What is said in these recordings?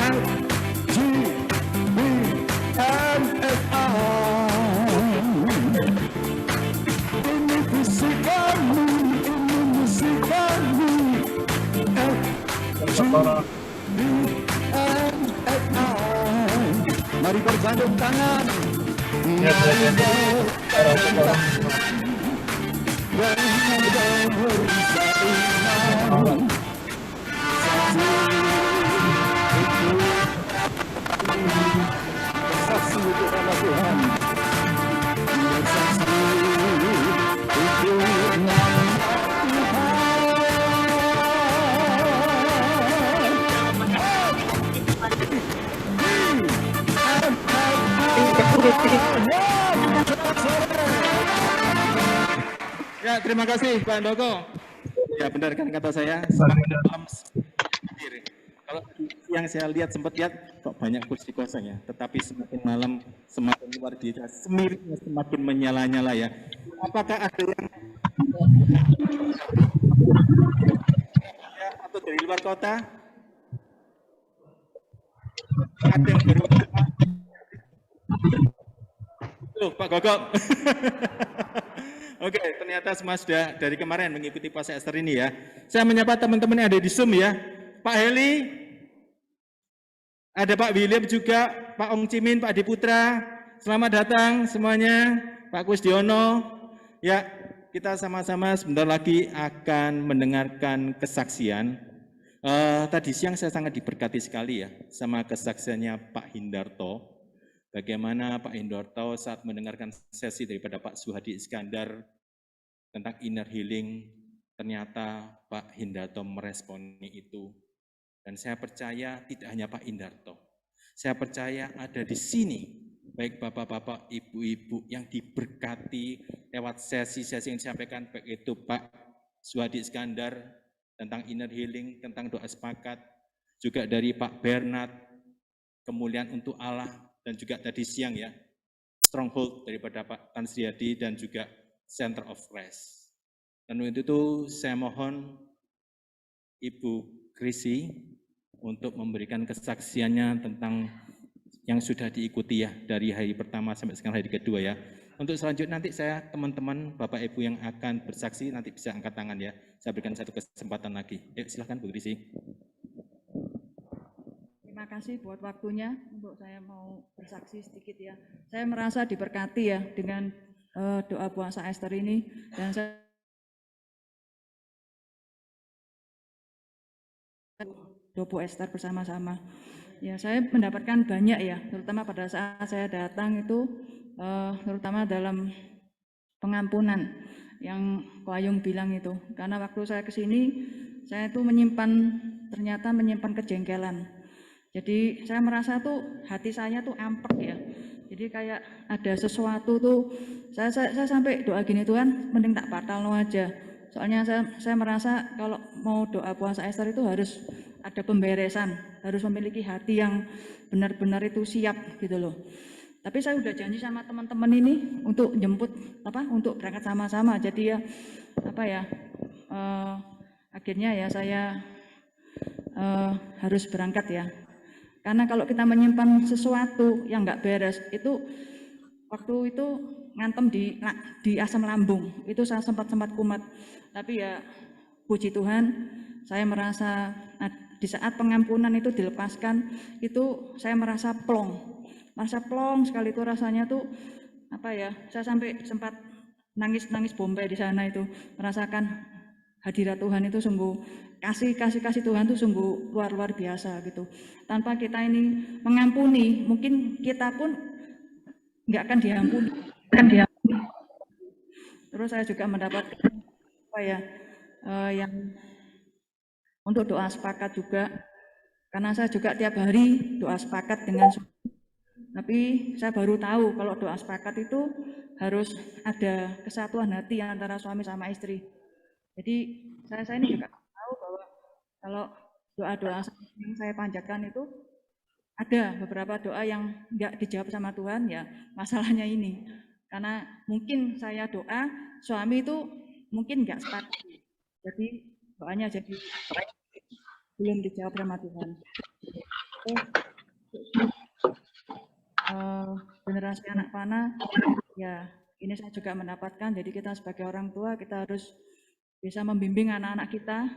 Mari bergandung tangan. Saksi untuk nama Tuhan. Saksi untuk nama Ya, terima kasih Pak Handoko. Ya, benar kan kata saya. Kalau yang saya lihat sempat lihat kok banyak kursi kosong ya. Tetapi semakin malam semakin luar biasa, semiripnya semakin menyala-nyala ya. Apakah ada yang ya, atau dari luar kota? Ada yang baru Tuh, Pak Gogok. Oke, ternyata semua sudah dari kemarin mengikuti puasa Ester ini ya. Saya menyapa teman-teman yang ada di Zoom ya. Pak Heli, ada Pak William juga, Pak Ong Cimin, Pak Adi Putra. Selamat datang semuanya, Pak Kusdiono. Ya, kita sama-sama sebentar lagi akan mendengarkan kesaksian. Tadi siang saya sangat diberkati sekali ya sama kesaksiannya Pak Hindarto. Bagaimana Pak Hindarto saat mendengarkan sesi daripada Pak Suhadi Iskandar tentang inner healing, ternyata Pak Hindarto meresponi itu. Dan saya percaya tidak hanya Pak Hindarto, saya percaya ada di sini, baik bapak-bapak, ibu-ibu yang diberkati lewat sesi-sesi yang disampaikan, baik itu Pak Suhadi Iskandar tentang inner healing, tentang doa sepakat, juga dari Pak Bernard, kemuliaan untuk Allah, dan juga tadi siang ya, stronghold daripada Pak Tan Sriadi dan juga Center of Rest. Dan untuk itu saya mohon Ibu Krisi untuk memberikan kesaksiannya tentang yang sudah diikuti ya dari hari pertama sampai sekarang hari kedua ya. Untuk selanjutnya nanti saya teman-teman Bapak Ibu yang akan bersaksi nanti bisa angkat tangan ya. Saya berikan satu kesempatan lagi. Silakan Bu Krisi. Terima kasih buat waktunya untuk saya mau bersaksi sedikit ya. Saya merasa diberkati ya dengan doa puasa Ester ini dan saya Dopo Ester bersama-sama. Ya, saya mendapatkan banyak ya, terutama pada saat saya datang itu terutama dalam pengampunan yang Ko Ayung bilang itu. Karena waktu saya ke sini saya itu ternyata menyimpan kejengkelan. Jadi saya merasa tuh hati saya tuh ampek ya. Jadi kayak ada sesuatu tuh, saya sampai doa gini, Tuhan mending tak batalno aja. Soalnya saya merasa kalau mau doa puasa Ester itu harus ada pemberesan, harus memiliki hati yang benar-benar itu siap gitu loh. Tapi saya udah janji sama teman-teman ini untuk jemput untuk berangkat sama-sama. Jadi ya akhirnya ya saya harus berangkat ya. Karena kalau kita menyimpan sesuatu yang nggak beres, itu waktu itu ngantem di asam lambung, itu saya sempat kumat. Tapi ya puji Tuhan, saya merasa di saat pengampunan itu dilepaskan, itu saya merasa plong sekali itu rasanya tuh saya sampai sempat nangis bombay di sana itu, merasakan hadirat Tuhan itu sungguh kasih Tuhan itu sungguh luar biasa gitu. Tanpa kita ini mengampuni, mungkin kita pun nggak akan diampuni. Terus saya juga mendapatkan yang untuk doa sepakat juga, karena saya juga tiap hari doa sepakat dengan suami. Tapi saya baru tahu kalau doa sepakat itu harus ada kesatuan hati antara suami sama istri. Jadi saya ini juga tahu bahwa kalau doa-doa yang saya panjatkan itu ada beberapa doa yang nggak dijawab sama Tuhan ya, masalahnya ini. Karena mungkin saya doa, suami itu mungkin nggak sepakat. Jadi doanya jadi belum dijawab sama Tuhan. generasi anak panah, ya ini saya juga mendapatkan. Jadi kita sebagai orang tua kita harus bisa membimbing anak-anak kita,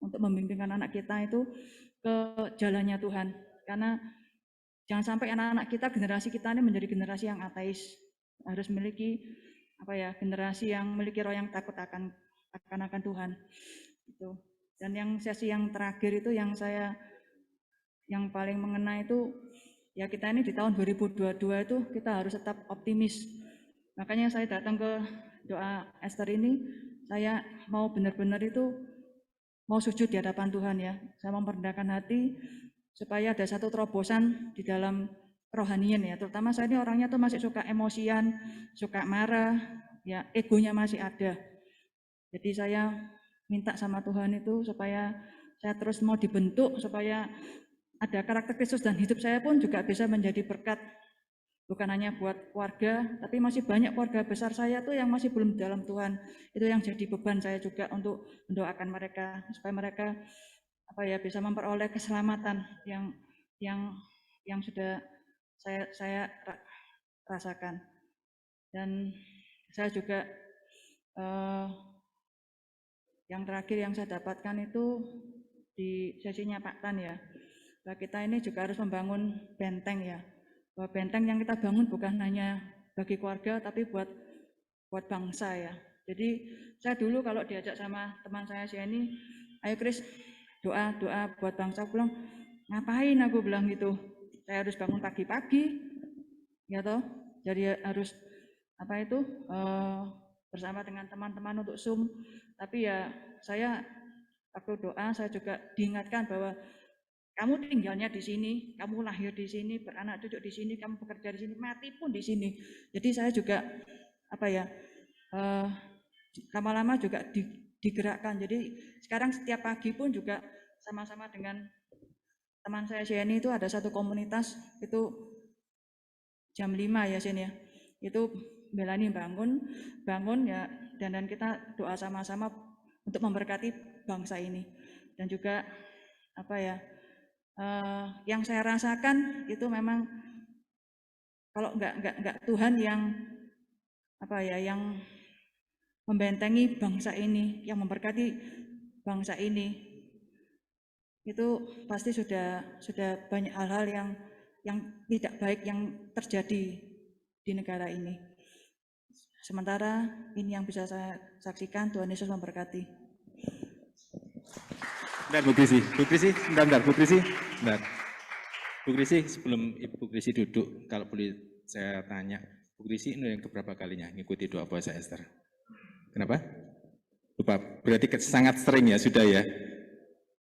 untuk membimbing anak-anak kita itu ke jalannya Tuhan. Karena jangan sampai anak-anak kita, generasi kita ini menjadi generasi yang ateis, harus memiliki generasi yang memiliki roh yang takut akan Tuhan. Itu. Dan yang sesi yang terakhir itu yang paling mengena itu, ya kita ini di tahun 2022 itu kita harus tetap optimis. Makanya saya datang ke doa Esther ini, saya mau benar-benar itu mau sujud di hadapan Tuhan ya. Saya memperendahkan hati supaya ada satu terobosan di dalam rohanian ya. Terutama saya ini orangnya tuh masih suka emosian, suka marah, ya egonya masih ada. Jadi saya minta sama Tuhan itu supaya saya terus mau dibentuk, supaya ada karakter Kristus dan hidup saya pun juga bisa menjadi berkat. Bukan hanya buat keluarga, tapi masih banyak keluarga besar saya tuh yang masih belum dalam Tuhan. Itu yang jadi beban saya juga untuk mendoakan mereka supaya mereka bisa memperoleh keselamatan yang sudah saya rasakan. Dan saya juga yang terakhir yang saya dapatkan itu di sesinya Pak Tan ya. Nah, kita ini juga harus membangun benteng ya. Bahwa benteng yang kita bangun bukan hanya bagi keluarga, tapi buat bangsa ya. Jadi saya dulu kalau diajak sama teman saya ini, ayo Kris, doa buat bangsa, aku bilang, ngapain aku bilang gitu. Saya harus bangun pagi-pagi, ya toh. Jadi harus bersama dengan teman-teman untuk Zoom. Tapi ya saya waktu doa saya juga diingatkan bahwa kamu tinggalnya di sini, kamu lahir di sini, beranak cucu di sini, kamu bekerja di sini, mati pun di sini. Jadi saya juga lama-lama juga digerakkan. Jadi sekarang setiap pagi pun juga sama-sama dengan teman saya Sheni itu ada satu komunitas itu jam 5 ya Sheni ya. Itu Melani bangun ya, dan kita doa sama-sama untuk memberkati bangsa ini. Dan juga yang saya rasakan itu memang kalau enggak Tuhan yang yang membentengi bangsa ini, yang memberkati bangsa ini, itu pasti sudah banyak hal-hal yang tidak baik yang terjadi di negara ini. Sementara ini yang bisa saya saksikan. Tuhan Yesus memberkati. Bu Krisi, bentar, Bu Krisi, bentar. Bu Krisi, sebelum Ibu Krisi duduk, kalau boleh saya tanya, Bu Krisi ini yang keberapa kalinya ngikuti doa puasa Esther? Kenapa? Lupa, berarti sangat sering ya, sudah ya?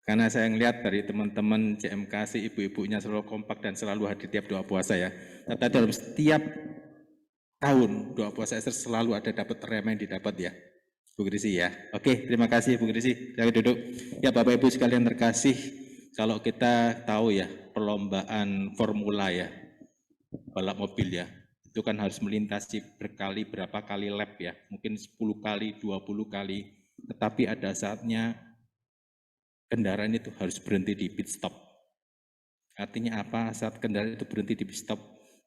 Karena saya ngelihat dari teman-teman CMKC, ibu-ibunya selalu kompak dan selalu hadir tiap doa puasa ya. Tapi dalam setiap tahun doa puasa Esther selalu ada dapat rem yang didapat ya. Bu Krisi ya. Oke, terima kasih Bu Krisi. Saya duduk. Ya Bapak Ibu sekalian terkasih, kalau kita tahu ya perlombaan formula ya, balap mobil ya, itu kan harus melintasi berapa kali lap ya, mungkin 10 kali, 20 kali, tetapi ada saatnya kendaraan itu harus berhenti di pit stop. Artinya apa? Saat kendaraan itu berhenti di pit stop,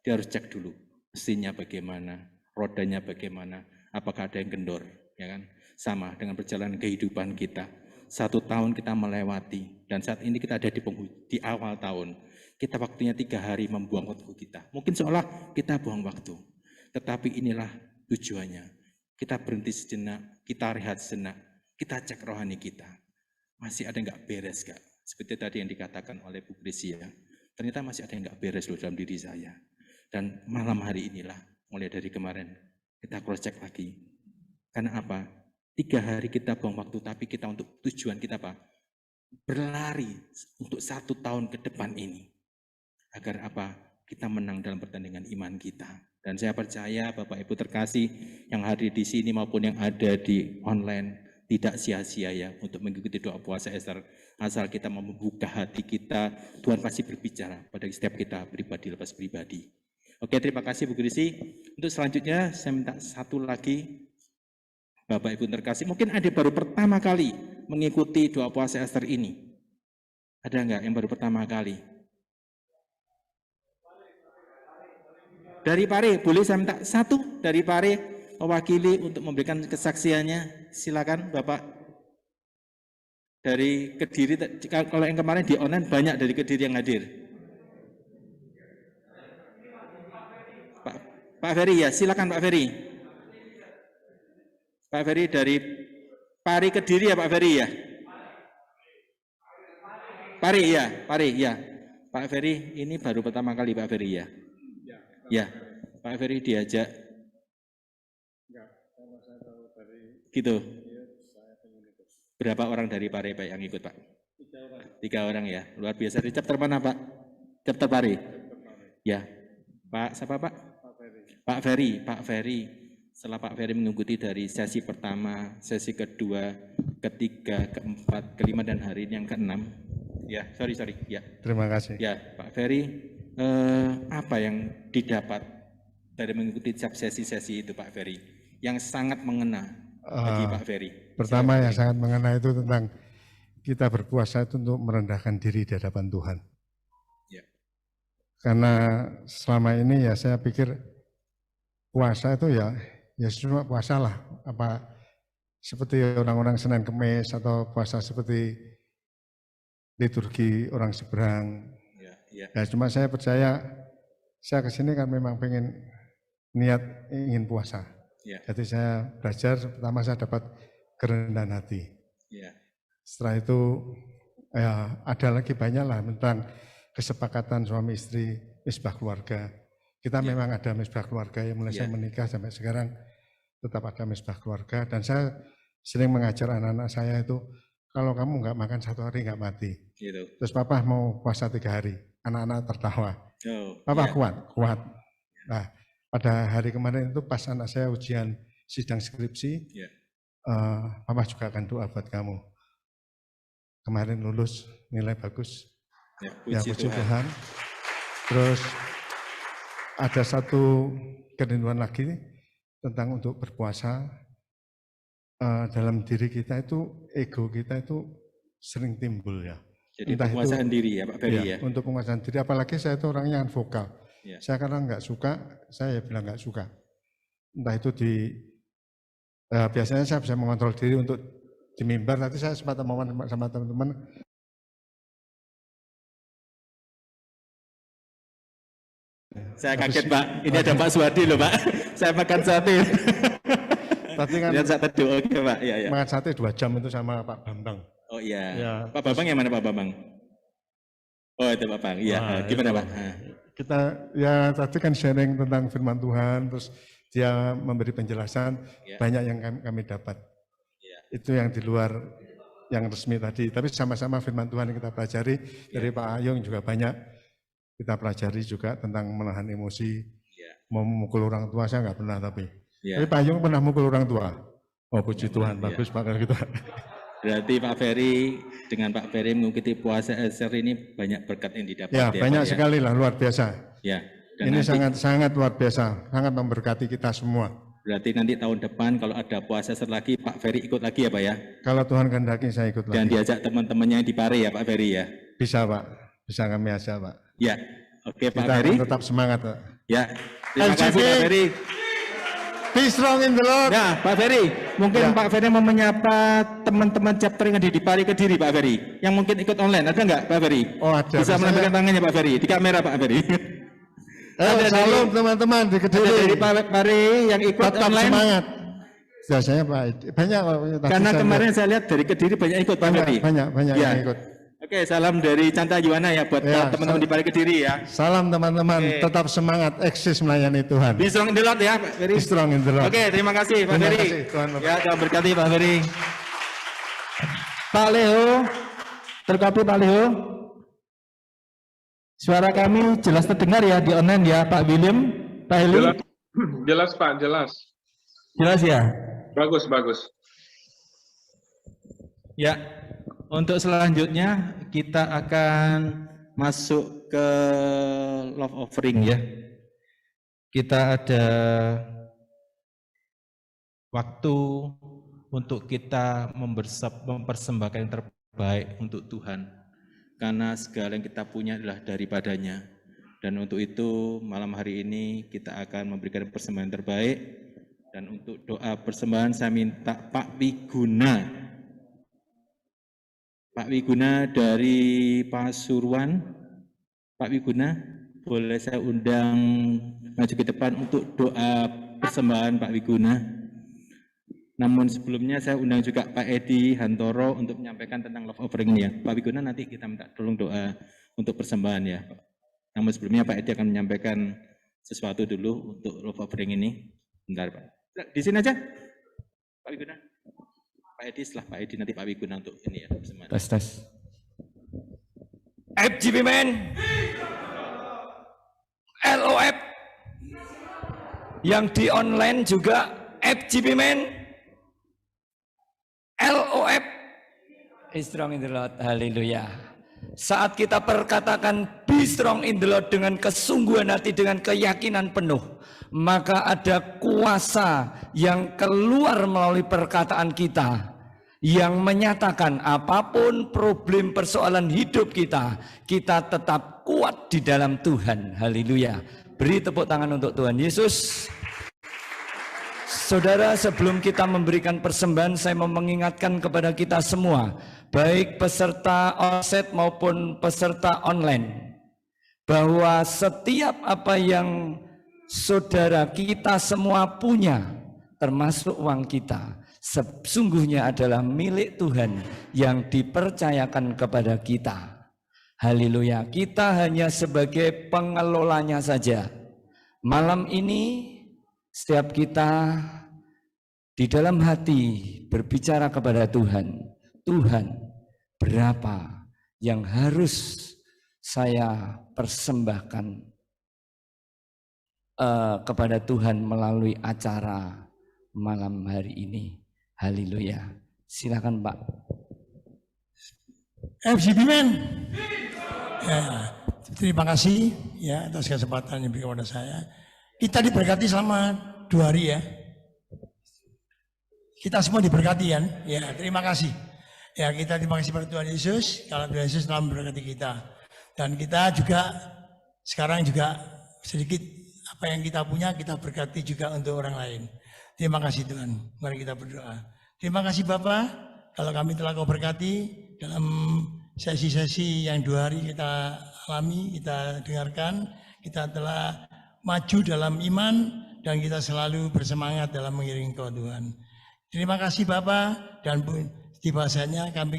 dia harus cek dulu mesinnya bagaimana, rodanya bagaimana, apakah ada yang kendor, ya kan? Sama dengan perjalanan kehidupan kita. 1 tahun kita melewati, dan saat ini kita ada di awal tahun. Kita waktunya 3 hari membuang waktu kita. Mungkin seolah kita buang waktu, tetapi inilah tujuannya. Kita berhenti sejenak, kita rehat sejenak, kita cek rohani kita. Masih ada yang nggak beres gak? Seperti tadi yang dikatakan oleh Bu Krisi ya. Ternyata masih ada yang nggak beres loh dalam diri saya. Dan malam hari inilah, mulai dari kemarin, kita cross check lagi. Karena apa? 3 hari kita buang waktu, tapi kita untuk tujuan kita apa? Berlari untuk 1 tahun ke depan ini. Agar apa? Kita menang dalam pertandingan iman kita. Dan saya percaya Bapak Ibu terkasih yang hadir di sini maupun yang ada di online tidak sia-sia ya untuk mengikuti doa puasa Esther. Asal kita membuka hati kita, Tuhan pasti berbicara pada setiap kita pribadi lepas pribadi. Oke, terima kasih Bu Krisi. Untuk selanjutnya saya minta satu lagi Bapak Ibu terkasih, mungkin ada baru pertama kali mengikuti doa puasa Esther ini. Ada enggak yang baru pertama kali? dari Pare, boleh saya minta satu dari Pare mewakili untuk memberikan kesaksiannya. Silakan Bapak. Dari Kediri, kalau yang kemarin di online banyak dari Kediri yang hadir. Pak Ferry ya, silakan Pak Ferry. Pak Ferry dari Pare Kediri ya Pak Ferry ya. Pare ya, Pare ya. Pak Ferry ini baru pertama kali Pak Ferry ya. Ya, Pak Ferry diajak. Gitu. Berapa orang dari Pare Pak yang ikut Pak? 3 orang ya, luar biasa. Di chapter mana Pak? Chapter Pare? Ya, Pak siapa Pak? Pak Ferry. Pak Ferry. Setelah Pak Ferry mengikuti dari sesi pertama, sesi kedua, ketiga, keempat, kelima, dan hari ini yang keenam. Ya, sorry. Ya. Terima kasih. Ya, Pak Ferry, apa yang didapat dari mengikuti sesi-sesi itu Pak Ferry, yang sangat mengena bagi Pak Ferry? Pertama yang sangat mengena itu tentang kita berpuasa itu untuk merendahkan diri di hadapan Tuhan. Ya. Karena selama ini ya saya pikir puasa itu ya cuma puasa lah, apa seperti orang-orang Senin Kemis atau puasa seperti liturgi orang seberang. Ya, cuma saya percaya saya kesini kan memang pengen niat ingin puasa. Ya. Jadi saya belajar, pertama saya dapat kerendahan hati. Ya. Setelah itu ya, ada lagi banyak lah tentang kesepakatan suami istri, misbah keluarga. Kita memang ada misbah keluarga yang mulai saya menikah sampai sekarang tetap ada misbah keluarga. Dan saya sering mengajar anak-anak saya itu, kalau kamu nggak makan 1 hari nggak mati. Gitu. Terus papa mau puasa 3 hari, anak-anak tertawa. Papa kuat. Nah, pada hari kemarin itu pas anak saya ujian sidang skripsi, papa juga akan doa buat kamu. Kemarin lulus, nilai bagus. Ya, puji Tuhan. Terus ada satu kerinduan lagi tentang untuk berpuasa. Dalam diri kita itu, ego kita itu sering timbul ya. Jadi penguasaan diri ya Pak Ferry ya? Untuk penguasaan diri, apalagi saya itu orangnya yang vokal. Ya. Saya karena nggak suka, saya bilang nggak suka. Entah itu biasanya saya bisa mengontrol diri untuk di mimbar, nanti saya sempat ngomong sama teman-teman. Saya kaget Pak, ini ada Pak Suwadi loh Pak, saya makan sate. Tadi kan lihat sate dulu, oke Pak. Ya. Makan sate 2 jam itu sama Pak Bambang. Oh iya, ya, Pak Bambang yang mana Pak Bambang? Oh itu Pak Bambang, iya. Gimana Pak? Kita ya tadi kan sharing tentang firman Tuhan, terus dia memberi penjelasan, banyak yang kami dapat. Itu yang di luar yang resmi tadi, tapi sama-sama firman Tuhan yang kita pelajari dari Pak Ayung juga banyak kita pelajari juga tentang menahan emosi, mau memukul orang tua saya nggak pernah tapi Pak Ayung pernah mukul orang tua. Oh puji Tuhan, bagus Pak kalau gitu. Berarti Pak Ferry dengan Pak Ferry mengikuti puasa Ester ini banyak berkat yang didapat. Ya banyak sekali lah, luar biasa. Ya. Ini sangat luar biasa, sangat memberkati kita semua. Berarti nanti tahun depan kalau ada puasa Ester lagi, Pak Ferry ikut lagi ya Pak ya? Kalau Tuhan kehendaki saya ikut lagi. Dan diajak teman-temannya di Pare ya Pak Ferry ya? Bisa Pak, bisa kami ajak Pak. Ya, oke Pak kita Ferry. Kita tetap semangat Pak. Ya, terima kasih Pak Ferry. Be strong in the Lord. Ya, Pak Ferry, mungkin Pak Ferry mau menyapa teman-teman chapter yang ada di Pare Kediri, Pak Ferry, yang mungkin ikut online, ada nggak Pak Ferry? Oh ada. Bisa melambaikan tangannya Pak Ferry, di kamera Pak Ferry. Salam teman-teman di Kediri. Dari Pak Pare yang ikut tetap online. Semangat. Biasanya Pak, banyak. Karena kemarin saya lihat dari Kediri banyak ikut Pak Ferry. Banyak yang ikut. Oke, salam dari Canta Yuwana ya buat teman-teman di Pare Kediri ya. Salam teman-teman, tetap semangat, eksis melayani Tuhan. Be strong in the Lord ya Pak Ferry. Be strong in the Lord. Oke, terima kasih Pak Ferry. Ya, Tuhan berkati Pak Ferry. Pak Leo, terkopi Pak Leo. Suara kami jelas terdengar ya di online ya Pak William, Pak Heli. Jelas Pak, jelas. Jelas ya? Bagus. Ya, untuk selanjutnya kita akan masuk ke love offering ya. Kita ada waktu untuk kita mempersembahkan yang terbaik untuk Tuhan. Karena segala yang kita punya adalah daripadanya. Dan untuk itu malam hari ini kita akan memberikan persembahan terbaik. Dan untuk doa persembahan saya minta Pak Wiguna. Pak Wiguna dari Pasuruan. Pak Wiguna, boleh saya undang maju ke depan untuk doa persembahan Pak Wiguna. Namun sebelumnya saya undang juga Pak Edi Hantoro untuk menyampaikan tentang love offering ya. Pak Wiguna nanti kita minta tolong doa untuk persembahan ya. Namun sebelumnya Pak Edi akan menyampaikan sesuatu dulu untuk love offering ini. Bentar Pak. Di sini aja Pak Wiguna. Pak Edi setelah Pak Edi nanti Pak Wiguna untuk ini ya persembahan. Tes. FGP Men. LOF. Yang di online juga FGP Men. LOF. Strong in the Lord. Haleluya. Saat kita perkatakan be strong in the Lord dengan kesungguhan hati, dengan keyakinan penuh, maka ada kuasa yang keluar melalui perkataan kita yang menyatakan apapun problem persoalan hidup kita, kita tetap kuat di dalam Tuhan. Haleluya. Beri tepuk tangan untuk Tuhan Yesus. Saudara, sebelum kita memberikan persembahan, saya mau mengingatkan kepada kita semua, baik peserta offset maupun peserta online, bahwa setiap apa yang saudara kita semua punya, termasuk uang kita, sesungguhnya adalah milik Tuhan yang dipercayakan kepada kita. Haleluya, kita hanya sebagai pengelolanya saja. Malam ini setiap kita di dalam hati berbicara kepada Tuhan, Tuhan, berapa yang harus saya persembahkan kepada Tuhan melalui acara malam hari ini. Haleluya. Silakan Pak. FGP Men. Ya, terima kasih ya atas kesempatan yang diberikan kepada saya. Kita diberkati selama 2 hari ya. Kita semua diberkati kan? Ya, terima kasih. Ya, kita terima kasih pada Tuhan Yesus. Kalau Tuhan Yesus telah memberkati kita. Dan kita juga sekarang juga sedikit apa yang kita punya kita berkati juga untuk orang lain. Terima kasih Tuhan. Mari kita berdoa. Terima kasih Bapak. Kalau kami telah Kau berkati dalam sesi-sesi yang 2 hari kita alami, kita dengarkan, kita telah maju dalam iman dan kita selalu bersemangat dalam mengiringi Kau Tuhan. Terima kasih Bapak, dan di bahasanya kami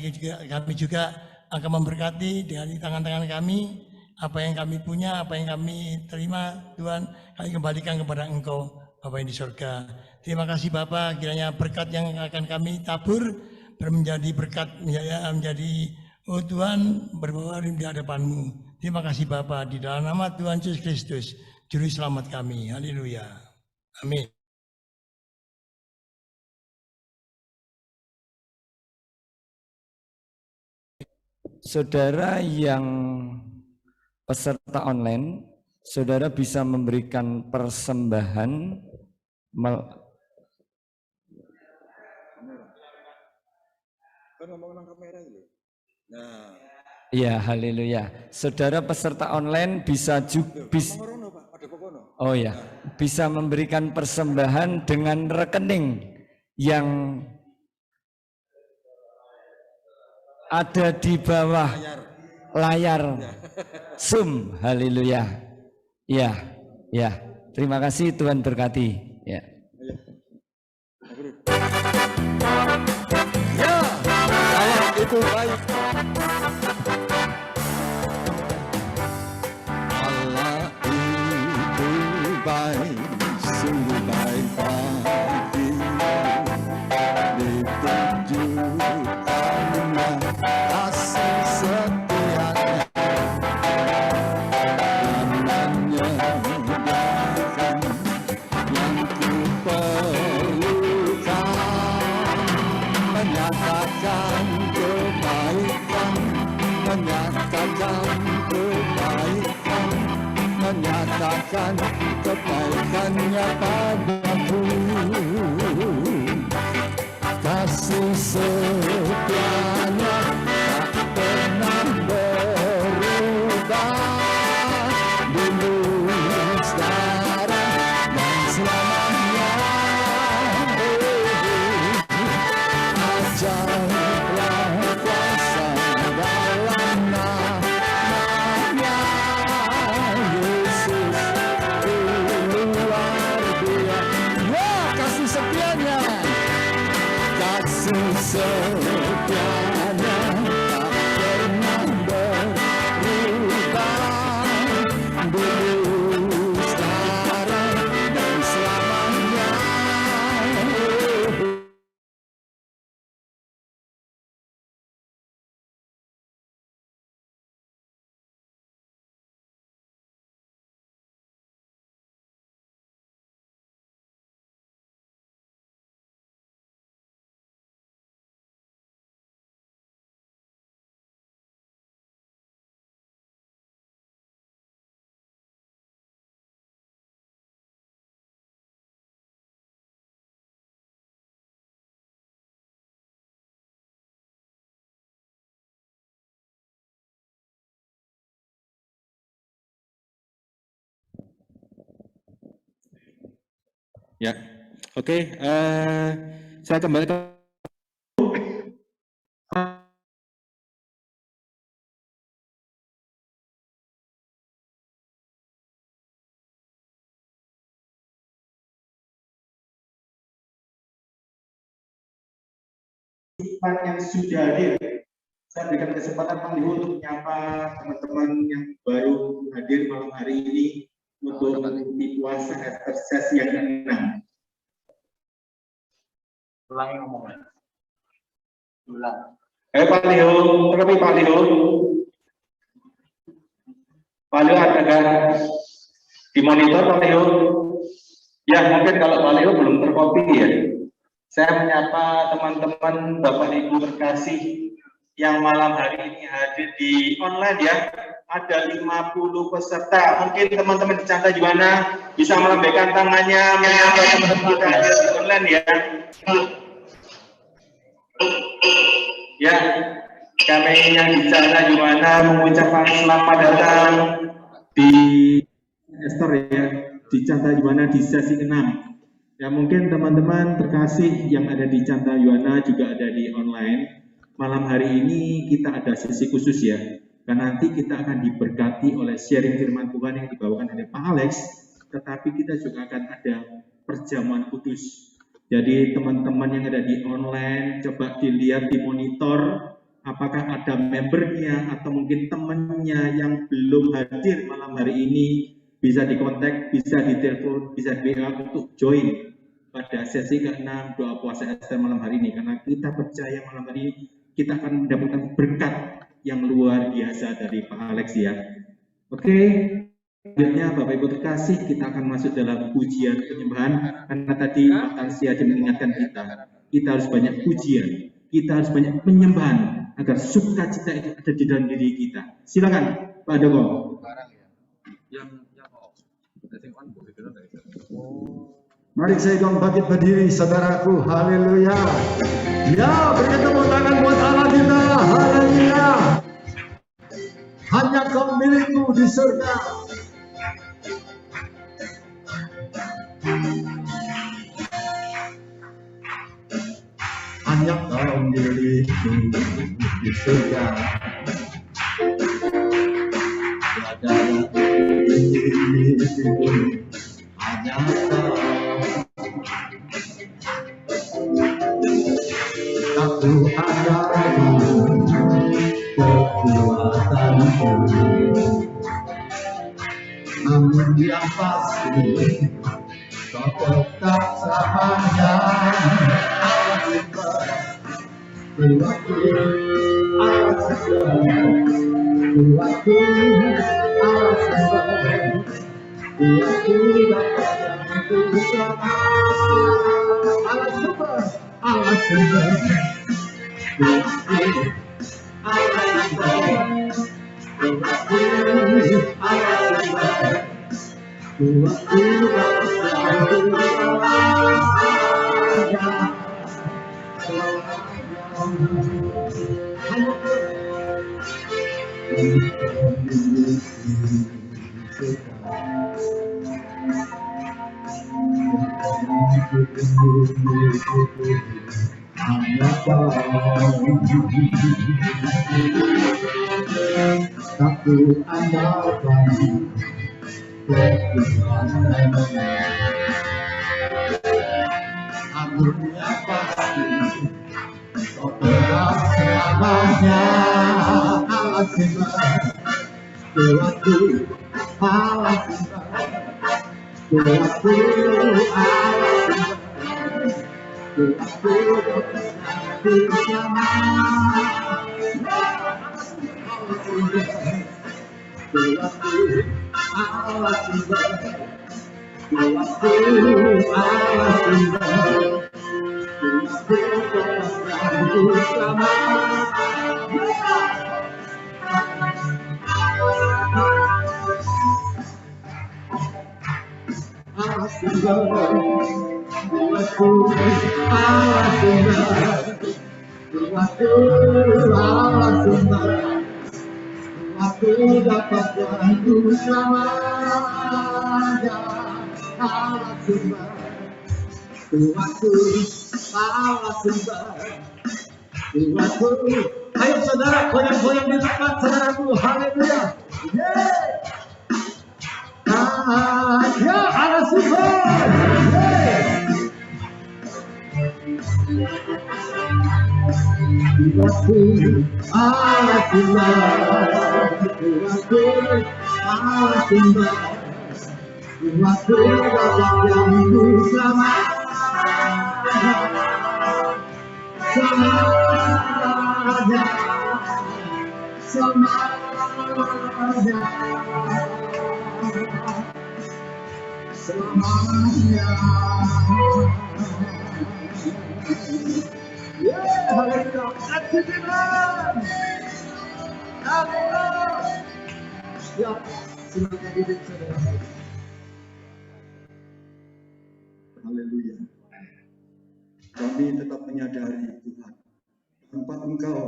juga akan memberkati dari tangan-tangan kami, apa yang kami punya, apa yang kami terima Tuhan, kami kembalikan kepada Engkau Bapak yang di surga. Terima kasih Bapak, kiranya berkat yang akan kami tabur menjadi berkat, menjadi oh Tuhan berbawa di hadapan-Mu. Terima kasih Bapak, di dalam nama Tuhan Yesus Kristus, Juru Selamat kami. Haleluya. Amin. Saudara yang peserta online, saudara bisa memberikan persembahan ya, haleluya. Saudara peserta online bisa juga bisa memberikan persembahan dengan rekening yang ada di bawah layar Zoom. Haleluya. Ya. Terima kasih, Tuhan berkati. Ya. Ya, Allah itu baik. Allah itu baik, sungguh baik bagi ditunjukkannya kasih setianya dan menyediakan yang ku perlukan, menyatakan kebaikan, menyatakan kebaikan, menyatakan kebaikannya padaku. Kasih setianya tak pernah berubah, di setianya tak pernah berubah, dulu, sekarang, dan selamanya. Ya, oke. Saya kembali ke yang sudah hadir. Saya berikan kesempatan Pak Liho untuk menyapa teman-teman yang baru hadir malam hari ini untuk mengikuti puasa Ester sesi yang ke-6. Ulangi ngomongnya. Ulang. Pak Liho, terlebih Pak Liho. Pak Liho ada nggak di monitor Pak Liho? Ya, mungkin kalau Pak Liho belum terkopi ya. Saya menyapa teman-teman Bapak Ibu terkasih yang malam hari ini hadir di online ya. Ada 50 peserta. Mungkin teman-teman di Canta Juwana bisa melambaikan tangannya menyapa teman-teman kita hadir di online ya. Ya, kami yang di Canta Juwana mengucapkan selamat datang di Ester ya, di Canta Juwana di sesi ke-6. Ya, mungkin teman-teman terkasih yang ada di Canta Juwana juga ada di online. Malam hari ini kita ada sesi khusus ya, karena nanti kita akan diberkati oleh sharing firman Tuhan yang dibawakan oleh Pak Alex, tetapi kita juga akan ada perjamuan kudus. Jadi teman-teman yang ada di online, coba dilihat di monitor, apakah ada membernya atau mungkin temannya yang belum hadir malam hari ini, bisa dikontak, bisa ditelepon, bisa WA untuk join pada sesi ke-6 doa puasa Ester malam hari ini. Karena kita percaya malam hari ini kita akan mendapatkan berkat yang luar biasa dari Pak Alex ya. Oke, selanjutnya Bapak Ibu terkasih, kita akan masuk dalam pujian penyembahan. Karena tadi Pak Tansia mengingatkan kita harus banyak pujian, kita harus banyak penyembahan agar sukacita itu ada di dalam diri kita. Silakan Pak Doko. Mari saya dong bangkit berdiri saudaraku, haleluya. Ya, beri tepuk tangan buat Allah kita, haleluya. Hanya Kau milikku di surga. Hanya Kau milikku di surga. Tiada hanya Kau. Aku ada kekuatanku, namun yang pasti Kau tetap selamanya. Allah sumber kuatku, Allah sumber kuatku, Allah sumber kuatku dapat menentu selama. Allah sumber, Allah sumber kuatku, Allah sumber kuatku, Allah sumber kuatku dapat menentu Aku andalkan Anunya pasti selamanya Allah sembah, Tuhanku Allah sembah, Tuhanku Allah sembah, Tuhanku bersama, Tuhanku Allah sembah, Tuhanku Allah sembah. Aku dapat bantu selamanya. Allah sembah, Tuhanku Allah sembah, Tuhanku. Ayo saudara, goyang-goyang di tempat saudaraku, haleluya. Ya Allah sembah. Tuhanku Allah sembah, Tuhanku Allah sembah, Tuhanku dapat bantu selamanya. Selamanya, selamanya, selamanya. Haleluya, aktifkan. Haleluya. Ya, silakan duduk saudara. Haleluya. Kami tetap menyadari Tuhan, tanpa Engkau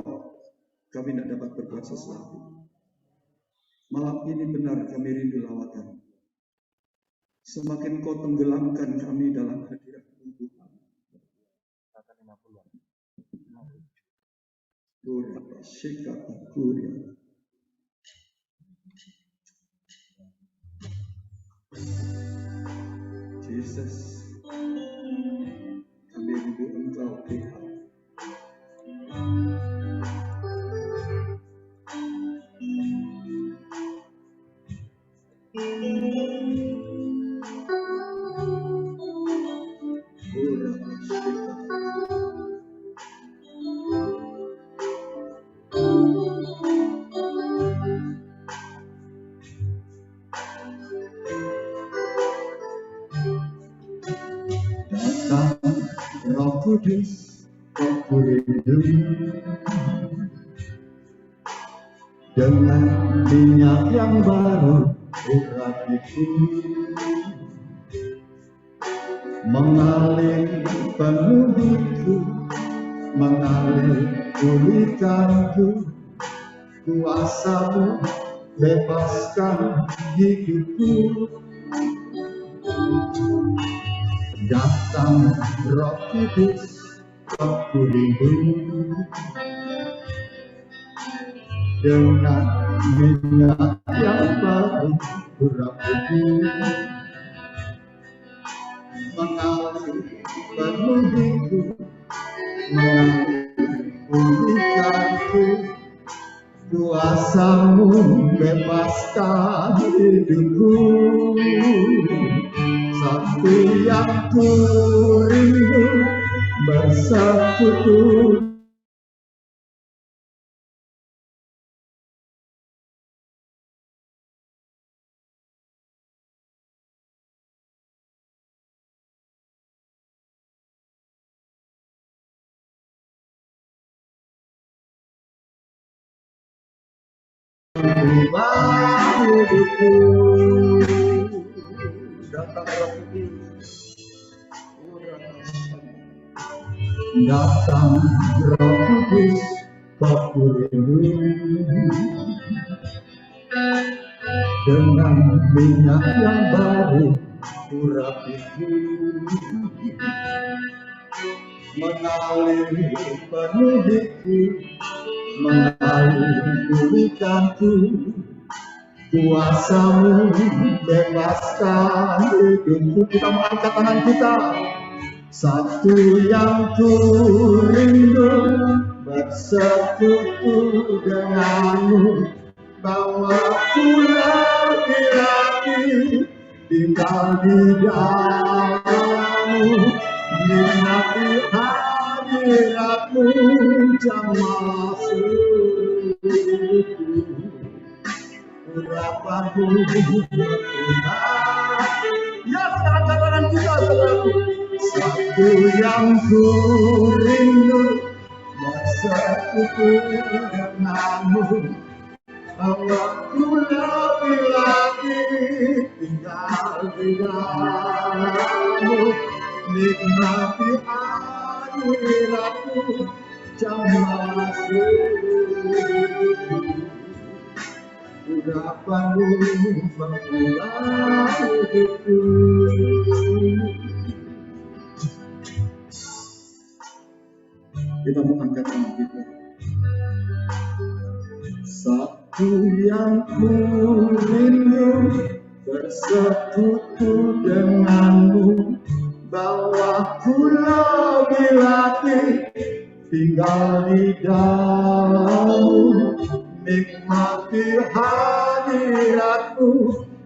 kami tidak dapat berbuat sesuatu. Malam ini benar kami rindu lawatan. Semakin Kau tenggelamkan kami dalam hadirat-Mu Tuhan. Jesus, kami rindu Engkau Tuhan. Roh Kudus, aku rindu dengan minyak yang baru urapiku, mengalir penuh hidupku, mengalir pulihkanku, kuasa-Mu bebaskan hidupku. Datang Roh Kudus, aku rindu dengan minyak yang baru urapiku, mengalir penuh hidup, mengalir pulihkanku, kuasa-Mu bebaskan hidupku. Satu yang ku rindu bersekutu hidupku. Datang Roh Kudus, datang Roh Kudus, aku rindu dengan minyak yang baru urapiku, mengalir penuh hidupku, mengalir pulihkanku, kuasa-Mu bebaskan hidupku. Kita mengangkat tangan kita, Satu yang ku rindu bersekutu denganmu, bawa pulang lagi tinggal di dalammu, nikmati hadiratmu jamaah seluruhku. Urapanmu berubah, ya sekarang katakan kita saudaraku. Satu yang ku rindu bersekutu denganmu, aku lagi tinggal di dalammu, nikmati hadiratmu jamaah seluruhku. Urapanmu mengubah hidupku. Kita mau angkat tangan kita. Satu yang ku rindu bersekutu denganmu, bawa ku lagi tinggal di dalammu, nikmati hadiratmu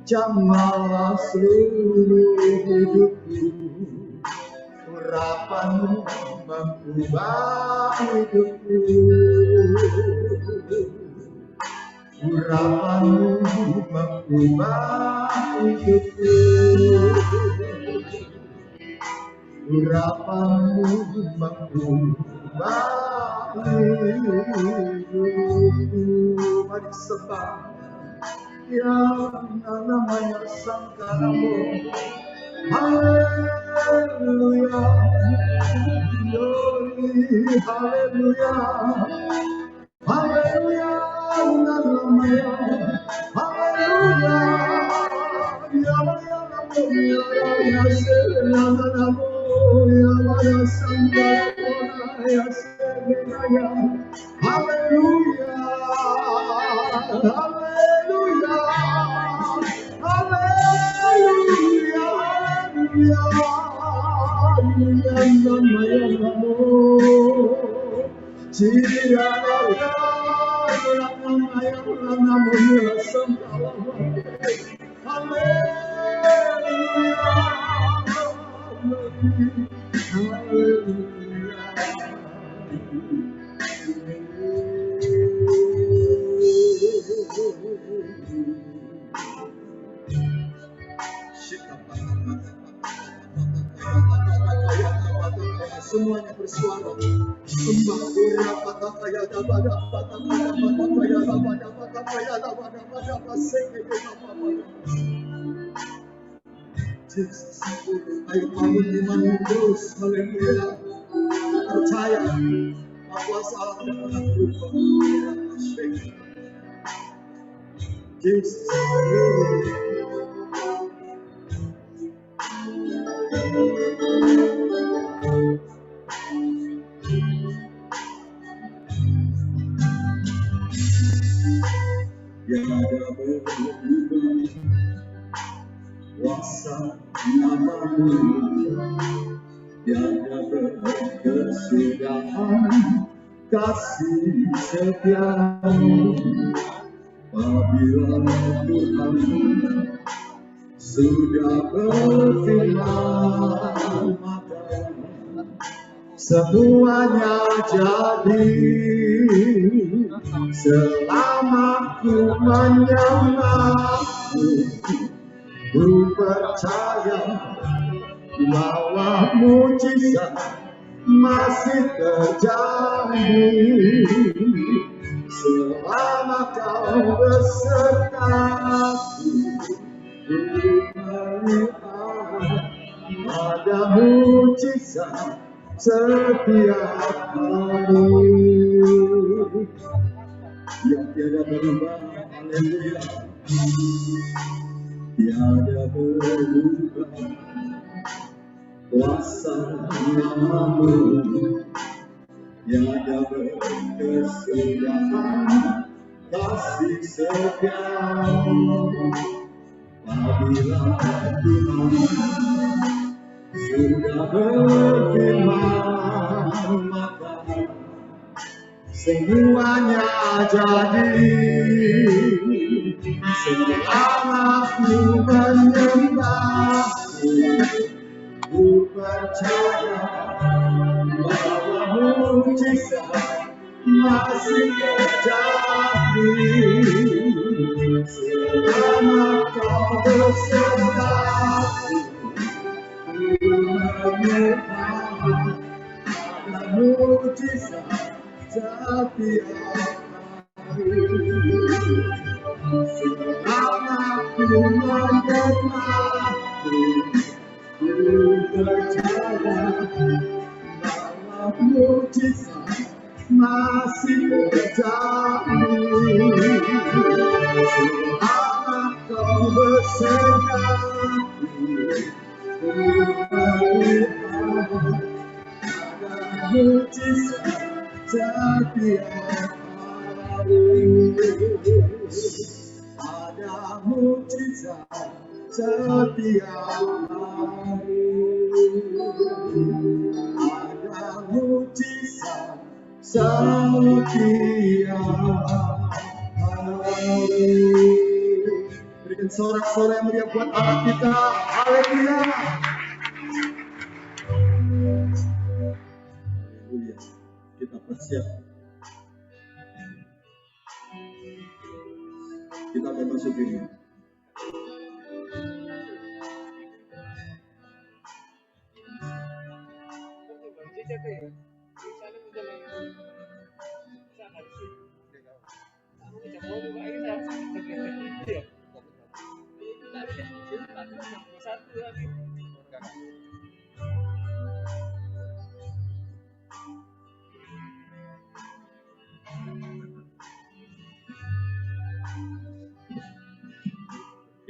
jamaah seluruh hidupku. Urapanmu mengubah hidupku. Urapanmu mengubah hidupku. Urapanmu mengubah hidupku. Mari sembah yang namanya Sangkaramu. Haleluya, haleluya, haleluya, namanya, haleluya, ya namamu, ya namamu, ya Sangkaramu, ya Sebenarnya, haleluya, haleluya, haleluya. Ya semuanya bersuara sembah Yesus, ayo bangun iman terus, haleluya. Percaya bahwa salah akan berubah. Yesus, tiada berubah kuasa namamu, tiada berkesudahan kasih setiamu. Apabila Tuhan sudah berfirman, maka semuanya jadi. Selama ku menyembahmu, ku percaya bahwa mujizat masih terjadi. Selama kau besertaku, ku melihat ada mujizat setiap hari yang tiada berubah. Haleluya, tiada berubah kuasa namamu, tiada berkesudahan kasih setiamu. Apabila Tuhan sudah Dia berfirman, maka semuanya jadi. Selama ku menyembahmu, ku percaya bahwa mujizat masih terjadi. Selama kau bersembahku, ku menyembah, ada mujizat setiap hari. Selama ku menyembahmu, ku percaya bahwa mujizat masih terjadi. Selama kau bersembahku, ku melihat ada mujizat setiap hari. Ada mujizat setiap hari. Ada mujizat setiap hari. Berikan sorak-sorai yang meriah buat Allah kita. Haleluya. Haleluya. Kita bersiap. Kita akan masuk ini.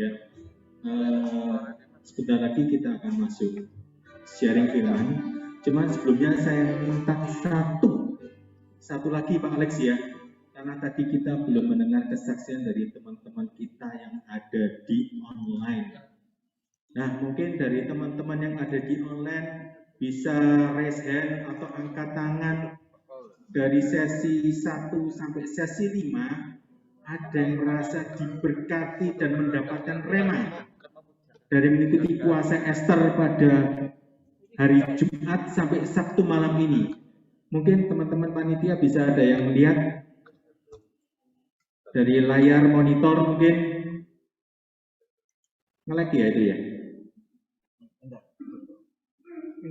Ya, sebentar lagi kita akan masuk sharing firman. Cuman sebelumnya saya minta satu lagi Pak Alex ya, karena tadi kita belum mendengar kesaksian dari teman-teman kita yang ada di online. Nah, mungkin dari teman-teman yang ada di online bisa raise hand atau angkat tangan dari sesi 1 sampai sesi 5. Ada yang merasa diberkati dan mendapatkan rema dari mengikuti puasa Ester pada hari Jumat sampai Sabtu malam ini. Mungkin teman-teman panitia bisa ada yang melihat dari layar monitor mungkin. Nge-lag ya itu ya?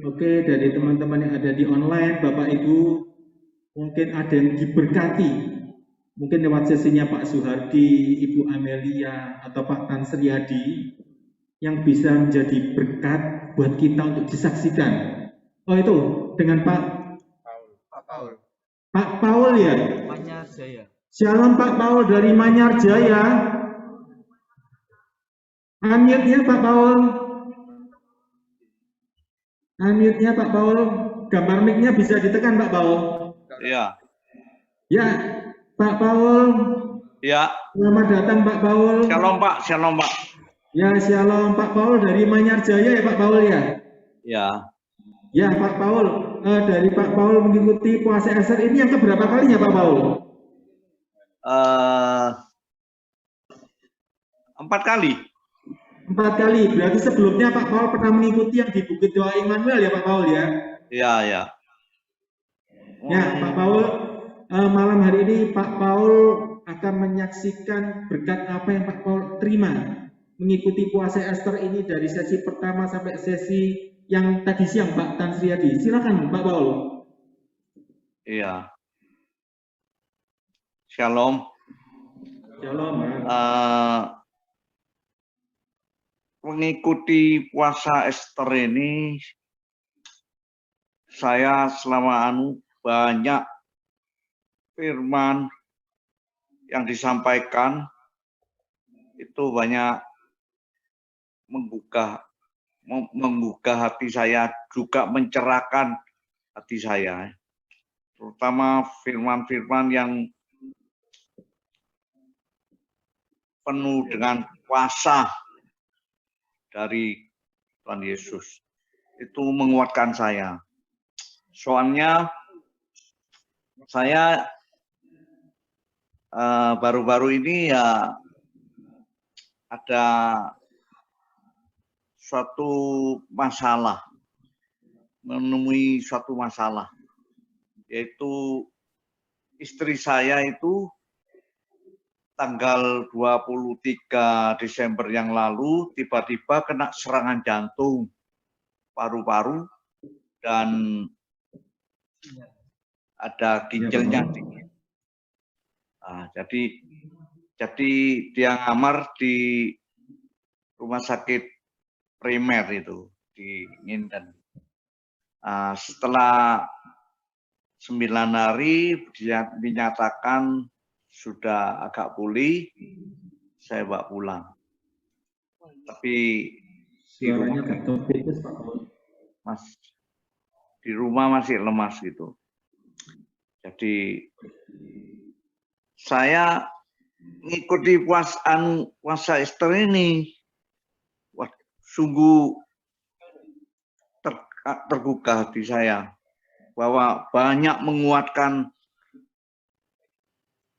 Oke, dari teman-teman yang ada di online, Bapak Ibu, mungkin ada yang diberkati. Mungkin lewat sesinya Pak Suhardi, Ibu Amelia, atau Pak Tan Sriadi, yang bisa menjadi berkat buat kita untuk disaksikan. Oh itu, dengan Pak Paul ya? Manyar Jaya. Shalom Pak Paul dari Manyar Jaya. Unmute-nya Pak Paul. Unmute-nya Pak Paul. Gambar mic-nya bisa ditekan Pak Paul. Iya. Ya. Pak Paul. Ya. Selamat datang Pak Paul. Shalom Pak, shalom Pak. Ya, shalom Pak Paul dari Manyar Jaya ya Pak Paul ya? Ya. Ya Pak Paul, dari Pak Paul mengikuti puasa Ester ini yang keberapa kalinya Pak Paul? 4 kali. 4 kali, berarti sebelumnya Pak Paul pernah mengikuti yang di Bukit Doa Immanuel ya Pak Paul ya? Iya, ya. Ya Pak Paul, malam hari ini Pak Paul akan menyaksikan berkat apa yang Pak Paul terima mengikuti puasa Ester ini dari sesi pertama sampai sesi yang tadi siang Pak Tan Sriadi. Silakan Pak Paul. Iya. Shalom. Shalom. Mengikuti puasa Ester ini saya selama banyak firman yang disampaikan itu banyak menggugah hati saya, juga mencerahkan hati saya, terutama firman-firman yang penuh dengan kuasa dari Tuhan Yesus. itu menguatkan saya. Soalnya saya baru-baru ini ya ada suatu masalah, menemui suatu masalah, yaitu istri saya itu tanggal 23 Desember yang lalu tiba-tiba kena serangan jantung paru-paru dan ada ginjalnya tinggi. Nah, jadi dia ngamar di rumah sakit primer itu di Nginden. Setelah 9 hari dia dinyatakan sudah agak pulih, saya bawa pulang. Tapi di rumah masih lemas gitu. Jadi saya ngikuti puasa Ester ini, wah, sungguh tergugah hati saya bahwa banyak menguatkan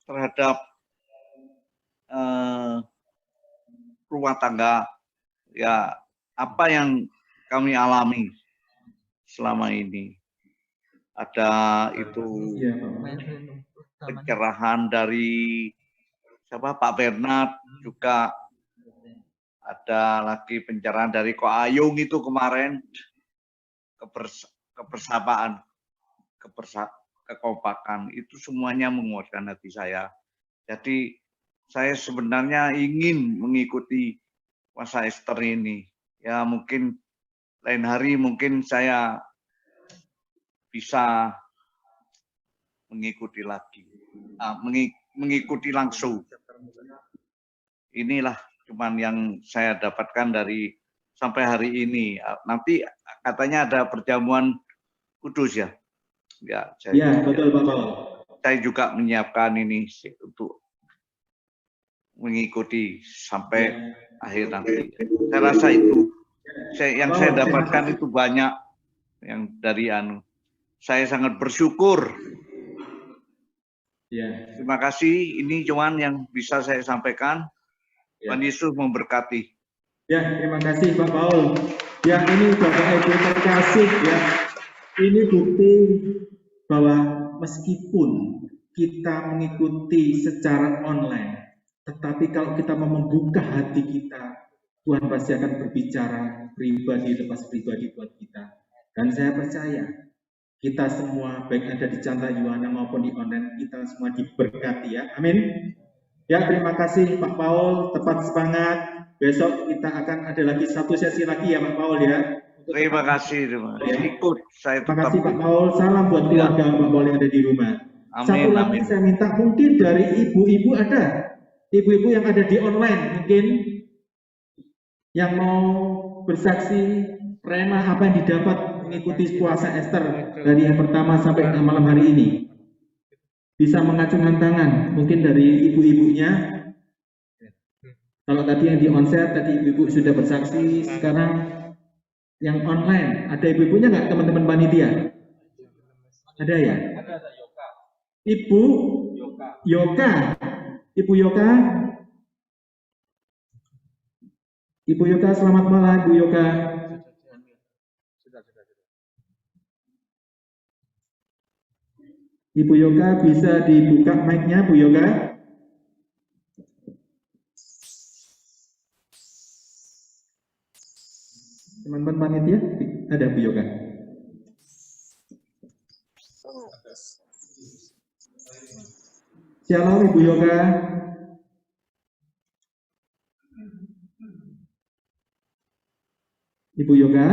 terhadap rumah tangga, ya apa yang kami alami selama ini. Ada itu pencerahan dari siapa, Pak Bernard, juga ada lagi pencerahan dari Ko Ayung itu kemarin, kebersamaan, kekompakan, itu semuanya menguatkan hati saya. Jadi saya sebenarnya ingin mengikuti puasa Ester ini. Ya mungkin lain hari mungkin saya bisa mengikuti lagi, mengikuti langsung. Inilah cuman yang saya dapatkan dari sampai hari ini. Nanti katanya ada perjamuan kudus ya. Ya, betul Pak Paul. Saya juga menyiapkan ini untuk mengikuti sampai akhir nanti. Saya rasa itu yang saya dapatkan itu banyak yang dari saya sangat bersyukur. Ya. Terima kasih. Ini cuman yang bisa saya sampaikan. Tuhan Yesus memberkati. Ya, terima kasih Pak Paul. Ya, ini Bapak Ibu terkasih ya. Ini bukti bahwa meskipun kita mengikuti secara online, tetapi kalau kita mau membuka hati kita, Tuhan pasti akan berbicara pribadi lepas pribadi buat kita. Dan saya percaya kita semua, baik ada di Canta Yuwana maupun di online, kita semua diberkati ya. Amin. Ya, terima kasih Pak Paul, tepat semangat. Besok kita akan ada lagi satu sesi lagi ya Pak Paul ya. Terima kasih. Ikut saya terima kasih Pak Paul. Salam buat keluarga Pak Paul yang ada di rumah. Amin, satu lagi saya minta mungkin dari ibu-ibu ada. Ibu-ibu yang ada di online mungkin yang mau bersaksi rema apa yang didapat mengikuti puasa Ester dari yang pertama sampai malam hari ini. Bisa mengacungkan tangan, mungkin dari ibu-ibunya. Kalau tadi yang di onsite, tadi ibu-ibu sudah bersaksi, sekarang yang online, ada ibu-ibunya nggak teman-teman panitia? Ada ya? Ibu Yoka. Ibu Yoka. Ibu Yoka, selamat malam Bu Yoka. Ibu Yoka bisa dibuka mic-nya Bu Yoka. Teman-teman panitia, ada Bu Yoka. Shalom Ibu Yoka. Ibu Yoka,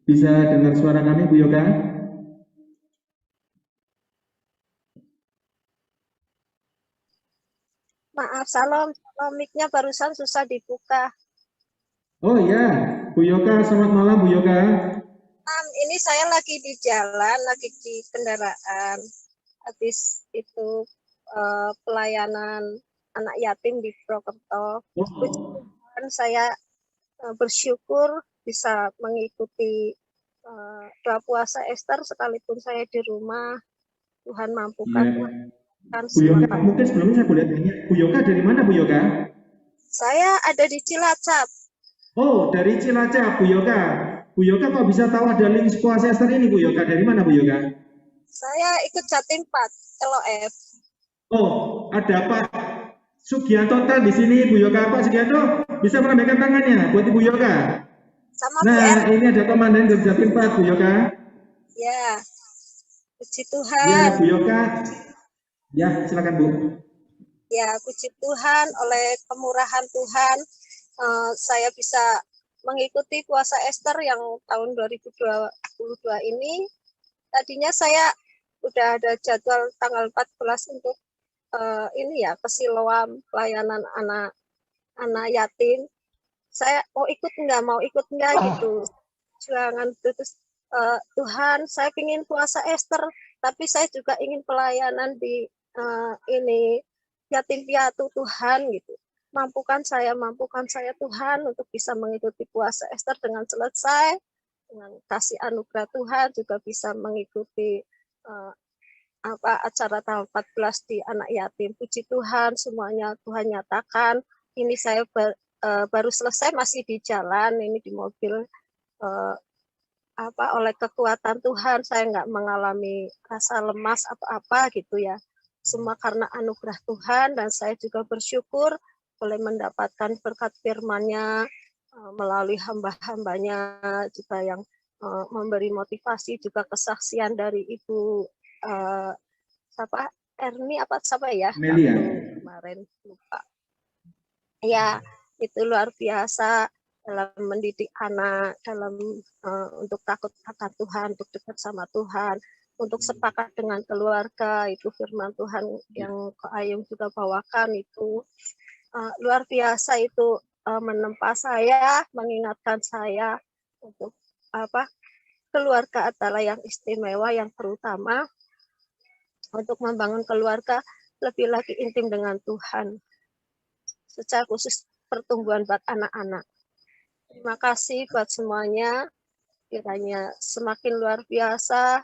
bisa dengar suara kami Bu Yoka? Maaf, salam mic-nya barusan susah dibuka. Oh ya, Bu Yoka, selamat malam Bu Yoka. Ini saya lagi di jalan, lagi di kendaraan. Habis itu pelayanan anak yatim di Purwokerto. Saya bersyukur bisa mengikuti doa puasa Ester sekalipun saya di rumah. Tuhan mampukan. Ya. Bu Yoga, mungkin sebelumnya saya boleh tanya, Bu Yoga dari mana Bu Yoga? Saya ada di Cilacap. Oh, dari Cilacap, Bu Yoga. Bu Yoga kok bisa tahu ada link puasa Ester ini, Bu Yoga? Dari mana, Bu Yoga? Saya ikut Jatim 4, LOF. Oh, ada Pak Sugianto di sini, Bu Yoga. Pak Sugianto, bisa melambaikan tangannya buat Ibu Yoga. Sama nah, ini ada komandan dari Jatim 4, Bu Yoga. Ya, puji Tuhan. Ya, Bu Yoga. Ya, silakan Bu. Ya, puji Tuhan, oleh kemurahan Tuhan, saya bisa mengikuti puasa Ester yang tahun 2022 ini. Tadinya saya udah ada jadwal tanggal 14 untuk ini ya, ke Siloam, pelayanan anak yatim. Saya mau ikut enggak gitu. Jangan terus Tuhan, saya ingin puasa Ester, tapi saya juga ingin pelayanan di ini yatim piatu Tuhan gitu. Mampukan saya Tuhan untuk bisa mengikuti puasa Ester dengan selesai, dengan kasih anugerah Tuhan juga bisa mengikuti acara tanggal 14 di anak yatim. Puji Tuhan, semuanya Tuhan nyatakan. Ini saya baru selesai, masih di jalan, ini di mobil. Oleh kekuatan Tuhan saya nggak mengalami rasa lemas apa gitu ya. Semua karena anugerah Tuhan, dan saya juga bersyukur boleh mendapatkan berkat firman-Nya melalui hamba-hambanya juga yang memberi motivasi, juga kesaksian dari Ibu Erni Melia. Kemarin lupa. Ya, itu luar biasa dalam mendidik anak, dalam untuk takut akan Tuhan, untuk dekat sama Tuhan, untuk sepakat dengan keluarga. Itu firman Tuhan yang Ko Ayung juga bawakan, itu luar biasa. Itu menempa saya, mengingatkan saya untuk keluarga adalah yang istimewa, yang terutama untuk membangun keluarga lebih lagi intim dengan Tuhan, secara khusus pertumbuhan buat anak-anak. Terima kasih buat semuanya, kiranya semakin luar biasa,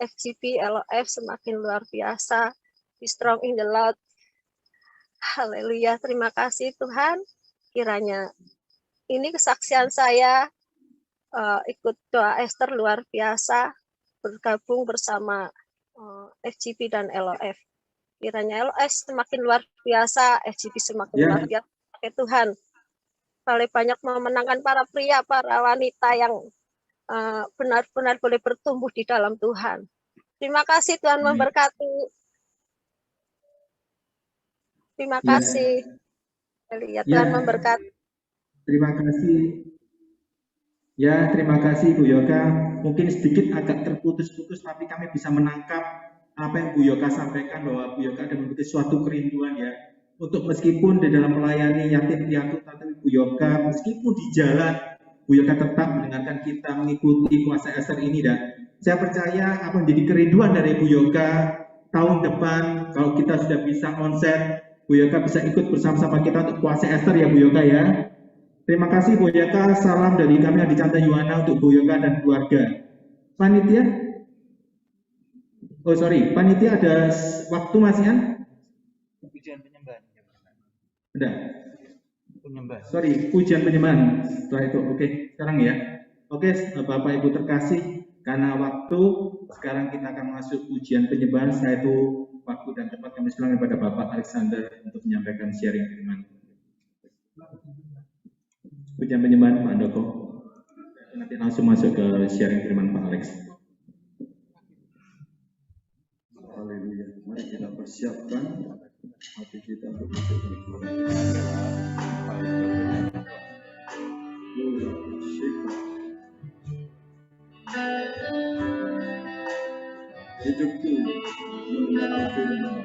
FGP, LOF semakin luar biasa, be strong in the Lord. Haleluya, terima kasih Tuhan, kiranya ini kesaksian saya, ikut doa Ester luar biasa, bergabung bersama FGP dan LOF. Kiranya LOF semakin luar biasa, FGP semakin luar biasa. Oke Tuhan, paling banyak memenangkan para pria, para wanita yang benar-benar boleh bertumbuh di dalam Tuhan. Terima kasih, Tuhan memberkati. Terima kasih. Tuhan memberkati. Terima kasih. Ya, terima kasih Bu Yoga. Mungkin sedikit agak terputus-putus, tapi kami bisa menangkap apa yang Bu Yoga sampaikan, bahwa Bu Yoga ada memiliki suatu kerinduan ya, untuk meskipun di dalam melayani yatim piatu, tapi Bu Yoga meskipun di jalan, Bu Yoga tetap mendengarkan kita mengikuti puasa Ester ini. Dan saya percaya apa menjadi kerinduan dari Bu Yoga tahun depan, kalau kita sudah bisa onset, Bu Yoga bisa ikut bersama-sama kita untuk puasa Ester ya Bu Yoga ya. Terima kasih Bu Yoga, salam dari kami Adi Chandra Yuwana untuk Bu Yoga dan keluarga. Panitia? Oh sorry, panitia ada waktu masih kan? Pujian penyembahan. Udah. Penyembahan. Sorry, pujian penyembahan. Setelah itu, oke, sekarang ya. Oke, Bapak Ibu terkasih, karena waktu, sekarang kita akan masuk pujian penyembahan. Setelah itu, waktu dan tempat kami serahkan kepada Bapak Alexander untuk menyampaikan sharing firman. Pujian penyembahan Pak Andoko. Nanti langsung masuk ke sharing firman Pak Alex. Haleluya. Mari kita persiapkan hati kita untuk bersyukur. Hidupku mendengar firman.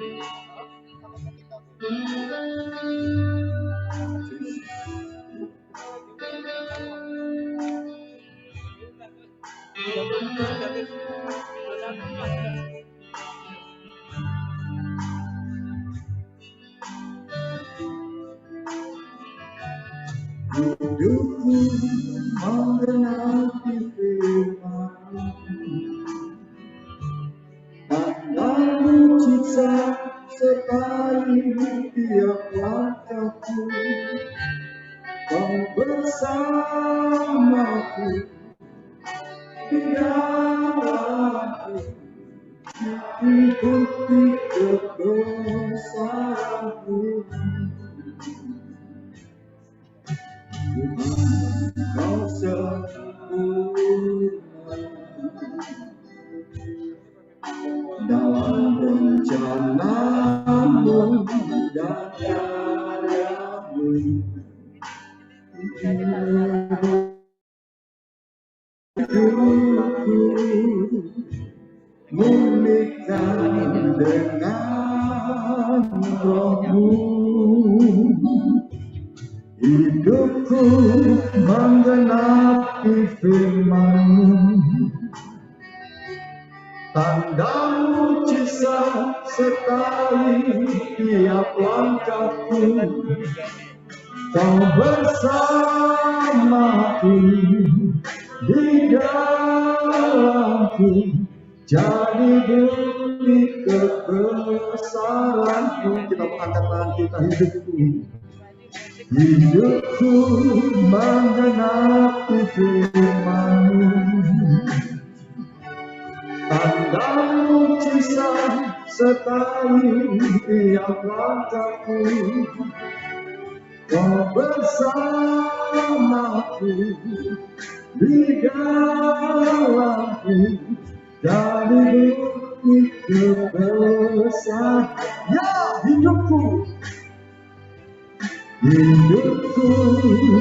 hidupku menggenapi firman-Mu. Tanda mujizat sertai tiap langkahku, Kau bersamaku di dalamku, ikuti kebesaran-Mu. Tuhan, Kau sempurna dalam rencana-Mu dan karya-Mu. Menikah dengan Roh-Mu, hidupku menggenapi firman-Mu. Tanda mujizat sertai tiap langkahku, Kau bersamaku di dalamku, jadi bukti kebesaran-Mu. Kita angkat tangan kita, hidupku menggenapi firman-Mu. Tanda mujizat sertai tiap langkahku, Kau bersamaku di dalamku, jadi bukti kebesaran. Ya, hidupku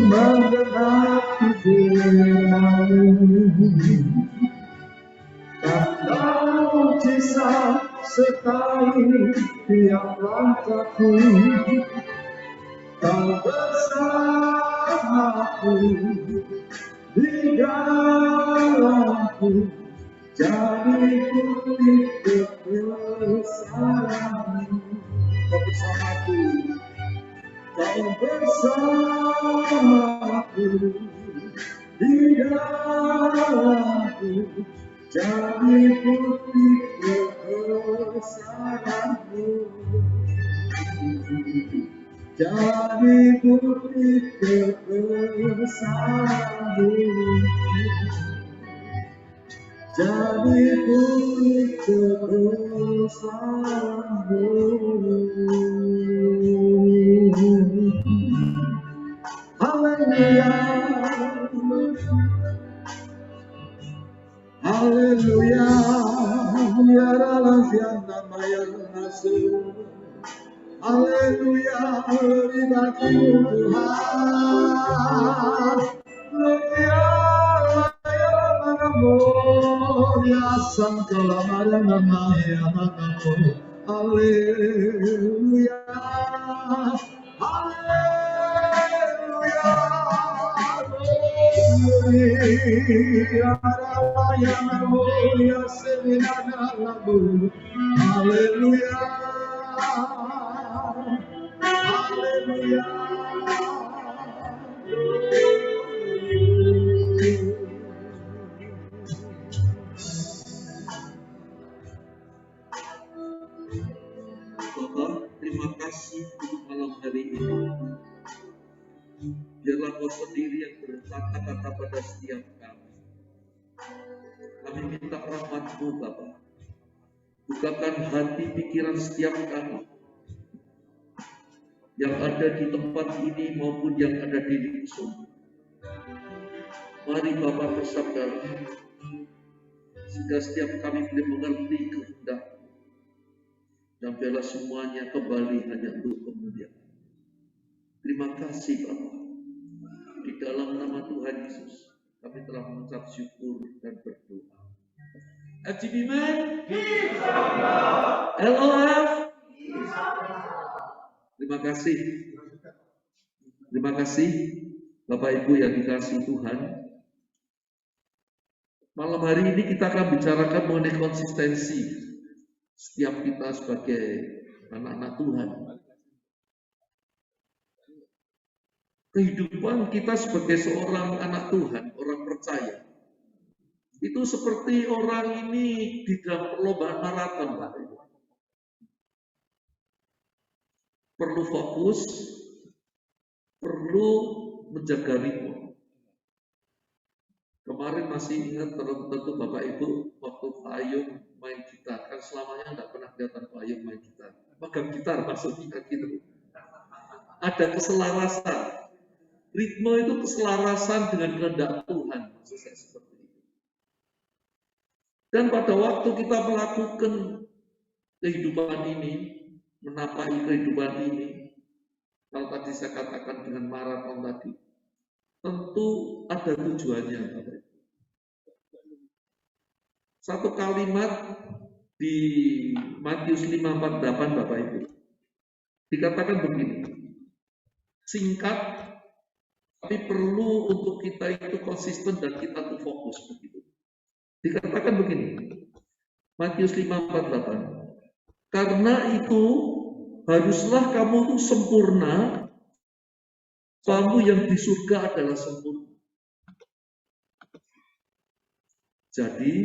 menggenapi firman-Mu. Tanda mujizat sertai tiap langkahku, Kau bersamaku di dalamku, jadi bukti kebesaran-Mu. Kau bersamaku, Kau bersamaku di dalamku, jadi bukti kebesaran-Mu. Jadi bukti kebesaran-Mu. Jadi bukti kebesaran-Mu. Haleluya, haleluya, ya dalam nama yang nasib. Haleluya, beribadah Tuhan. Haleluya, ya sangkala nama yang nasib. Haleluya, haleluya, haleluya, haleluya. Bapak, terima kasih untuk malam hari ini. Biarlah Kau sendiri yang berkata-kata pada setiap kami. Kami minta rahmat-Mu, Bapak. Bukakan hati pikiran setiap kami yang ada di tempat ini maupun yang ada di Lingsun. Mari Bapak bersabda, sehingga setiap kami boleh mengerti kehendak-Mu. Dan biarlah semuanya kembali hanya untuk kemuliaan. Terima kasih Bapak. Di dalam nama Tuhan Yesus, kami telah mengucap syukur dan berdoa. FGB-Man, LOF, terima kasih. Terima kasih Bapak Ibu yang dikasihi Tuhan. Malam hari ini kita akan bicarakan mengenai konsistensi setiap kita sebagai anak-anak Tuhan. kehidupan kita sebagai seorang anak Tuhan, orang percaya, itu seperti orang ini di dalam perlombaan maraton, Pak. Perlu fokus, perlu menjaga ritme. Kemarin masih ingat tentu Bapak Ibu waktu Pak Ayung main gitar, kan selamanya nggak pernah kelihatan Pak Ayung main gitar. Megang gitar maksudnya gitu. Ada keselarasan. Ritme itu keselarasan dengan kehendak Tuhan, maksud saya seperti itu. Dan pada waktu kita melakukan kehidupan ini, menapai kehidupan ini, kalau tadi saya katakan dengan maraton tadi, tentu ada tujuannya. Satu kalimat di Matius 5:48 Bapak Ibu, dikatakan begini, singkat, tapi perlu untuk kita itu konsisten dan kita itu fokus begitu. Dikatakan begini, Matius 5:48, karena itu haruslah kamu itu sempurna, kamu yang di surga adalah sempurna. Jadi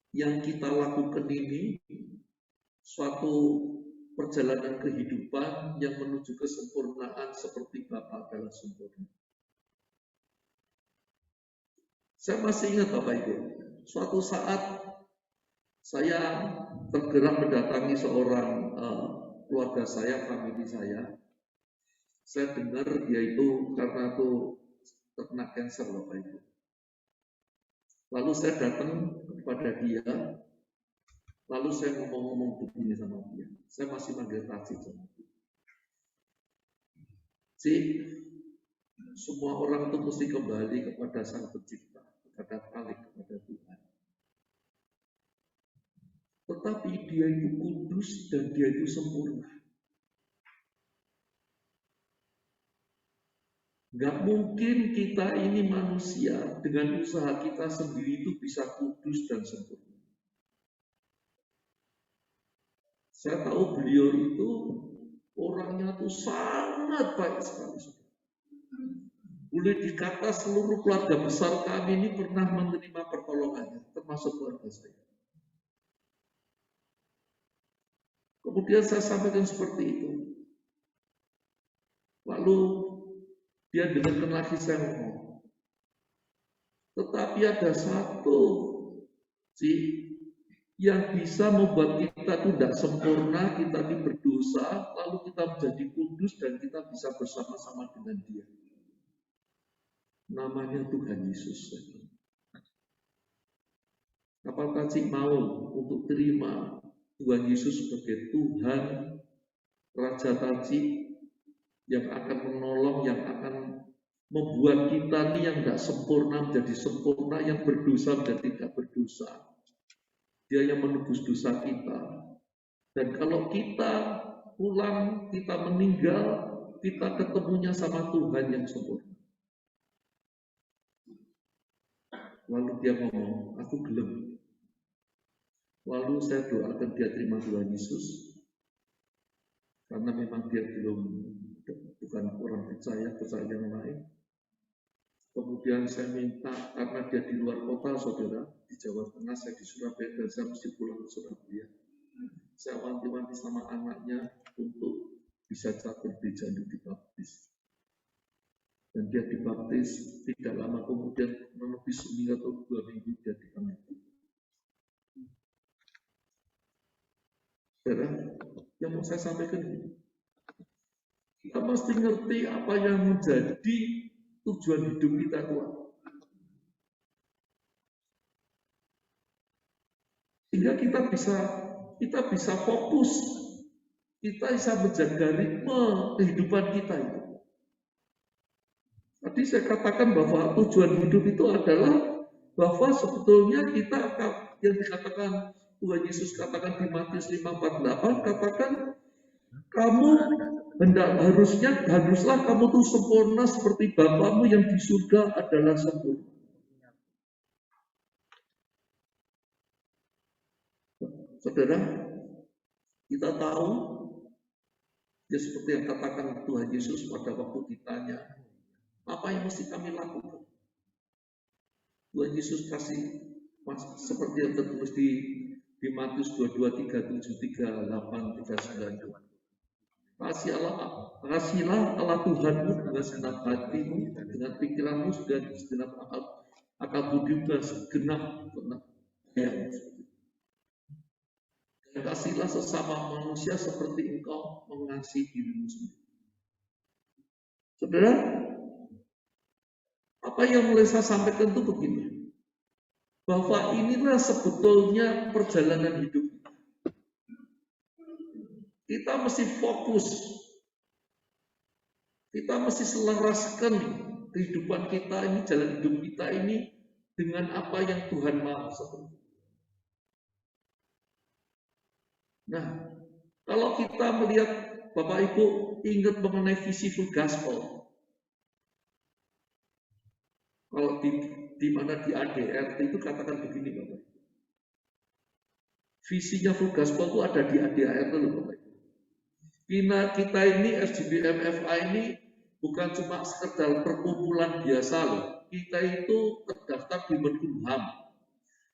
yang kita lakukan ini suatu perjalanan kehidupan yang menuju kesempurnaan seperti Bapa adalah sempurna. Saya masih ingat Bapak Ibu, suatu saat saya tergerak mendatangi seorang keluarga saya, famili saya. Saya dengar dia itu karena itu terkena kanker Bapak Ibu. Lalu saya datang kepada dia, lalu saya ngomong-ngomong begini sama dia. Saya masih manggil Taci sama dia. Cik, semua orang itu mesti kembali kepada Sang Pencipta, kepada Khalik, kepada Tuhan. Tetapi dia itu kudus dan dia itu sempurna. Gak mungkin kita ini manusia dengan usaha kita sendiri itu bisa kudus dan sempurna. Saya tahu beliau itu orangnya tuh sangat baik sekali. Boleh dikata seluruh keluarga besar kami ini pernah menerima pertolongannya, termasuk keluarga saya. Kemudian saya sampaikan seperti itu. Lalu dia dengarkan lagi saya ngomong. Tetapi ada satu sih yang bisa membuat kita tidak sempurna, kita ini berdosa, lalu kita menjadi kudus dan kita bisa bersama-sama dengan Dia. Namanya Tuhan Yesus. Apakah Cik mau untuk terima Tuhan Yesus sebagai Tuhan, Raja Taci, yang akan menolong, yang akan membuat kita ini yang tidak sempurna menjadi sempurna, yang berdosa menjadi tidak berdosa. Dia yang menebus dosa kita. Dan kalau kita pulang, kita meninggal, kita ketemunya sama Tuhan yang sempurna. Lalu dia ngomong, aku gelem. Lalu saya doakan dia terima Tuhan Yesus. Karena memang dia bukan orang percaya yang lain. Kemudian saya minta, karena dia di luar kota, saudara, di Jawa Tengah, saya di Surabaya, dan saya mesti pulang ke Surabaya. Saya wanti-wanti sama anaknya untuk bisa catur gereja untuk dibaptis. Dan dia dibaptis, tidak lama kemudian, lebih seminggu atau 2 minggu, dia dipanggil. Saudara, yang mau saya sampaikan ini, kita mesti ngerti apa yang menjadi tujuan hidup kita Tuhan. Sehingga kita bisa fokus, kita bisa menjaga ritme kehidupan kita itu. Tadi saya katakan bahwa tujuan hidup itu adalah bahwa sebetulnya kita yang dikatakan Tuhan Yesus katakan di Matius 5:48, katakan kamu haruslah kamu tuh sempurna seperti Bapamu yang di surga adalah sempurna. Saudara, kita tahu Ya seperti yang katakan Tuhan Yesus pada waktu ditanya, apa yang mesti kami lakukan? Tuhan Yesus kasih seperti yang tertulis di Matius 22, 37, 38, 39. Kasihilah Allah Tuhanmu dengan segenap hatimu, dengan pikiranmu, dan segenap akal budimu, dan segenap dayamu. Dan kasihilah sesama manusia seperti engkau mengasihi dirimu sendiri. Saudara, apa yang mulai saya sampaikan itu begini, bahwa inilah sebetulnya perjalanan hidup kita. Kita mesti fokus, kita mesti selaraskan kehidupan kita ini, jalan hidup kita ini dengan apa yang Tuhan mau. Nah, kalau kita melihat, Bapak Ibu ingat mengenai visi full gospel, kalau di mana di ADRT itu katakan begini, Bapak Ibu. Visinya full gospel itu ada di ADRT loh, Bapak Ibu. Kita ini SGBMFA ini bukan cuma sekedar perkumpulan biasa loh. Kita itu terdaftar di Menkumham.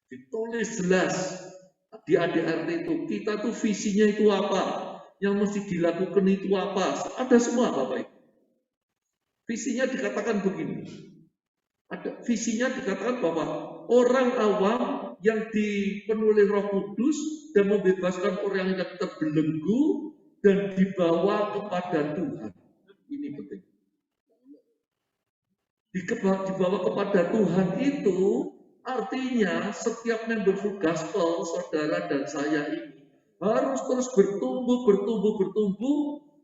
Ditulis jelas di ADRT itu, kita tuh visinya itu apa, yang mesti dilakukan itu apa, ada semua Bapak Ibu. Visinya dikatakan begini, visinya dikatakan bahwa orang awam yang dipenuhi Roh Kudus dan membebaskan orang yang terbelenggu dan dibawa kepada Tuhan. Ini penting. Dibawa kepada Tuhan itu artinya setiap member full gospel, saudara dan saya ini harus terus bertumbuh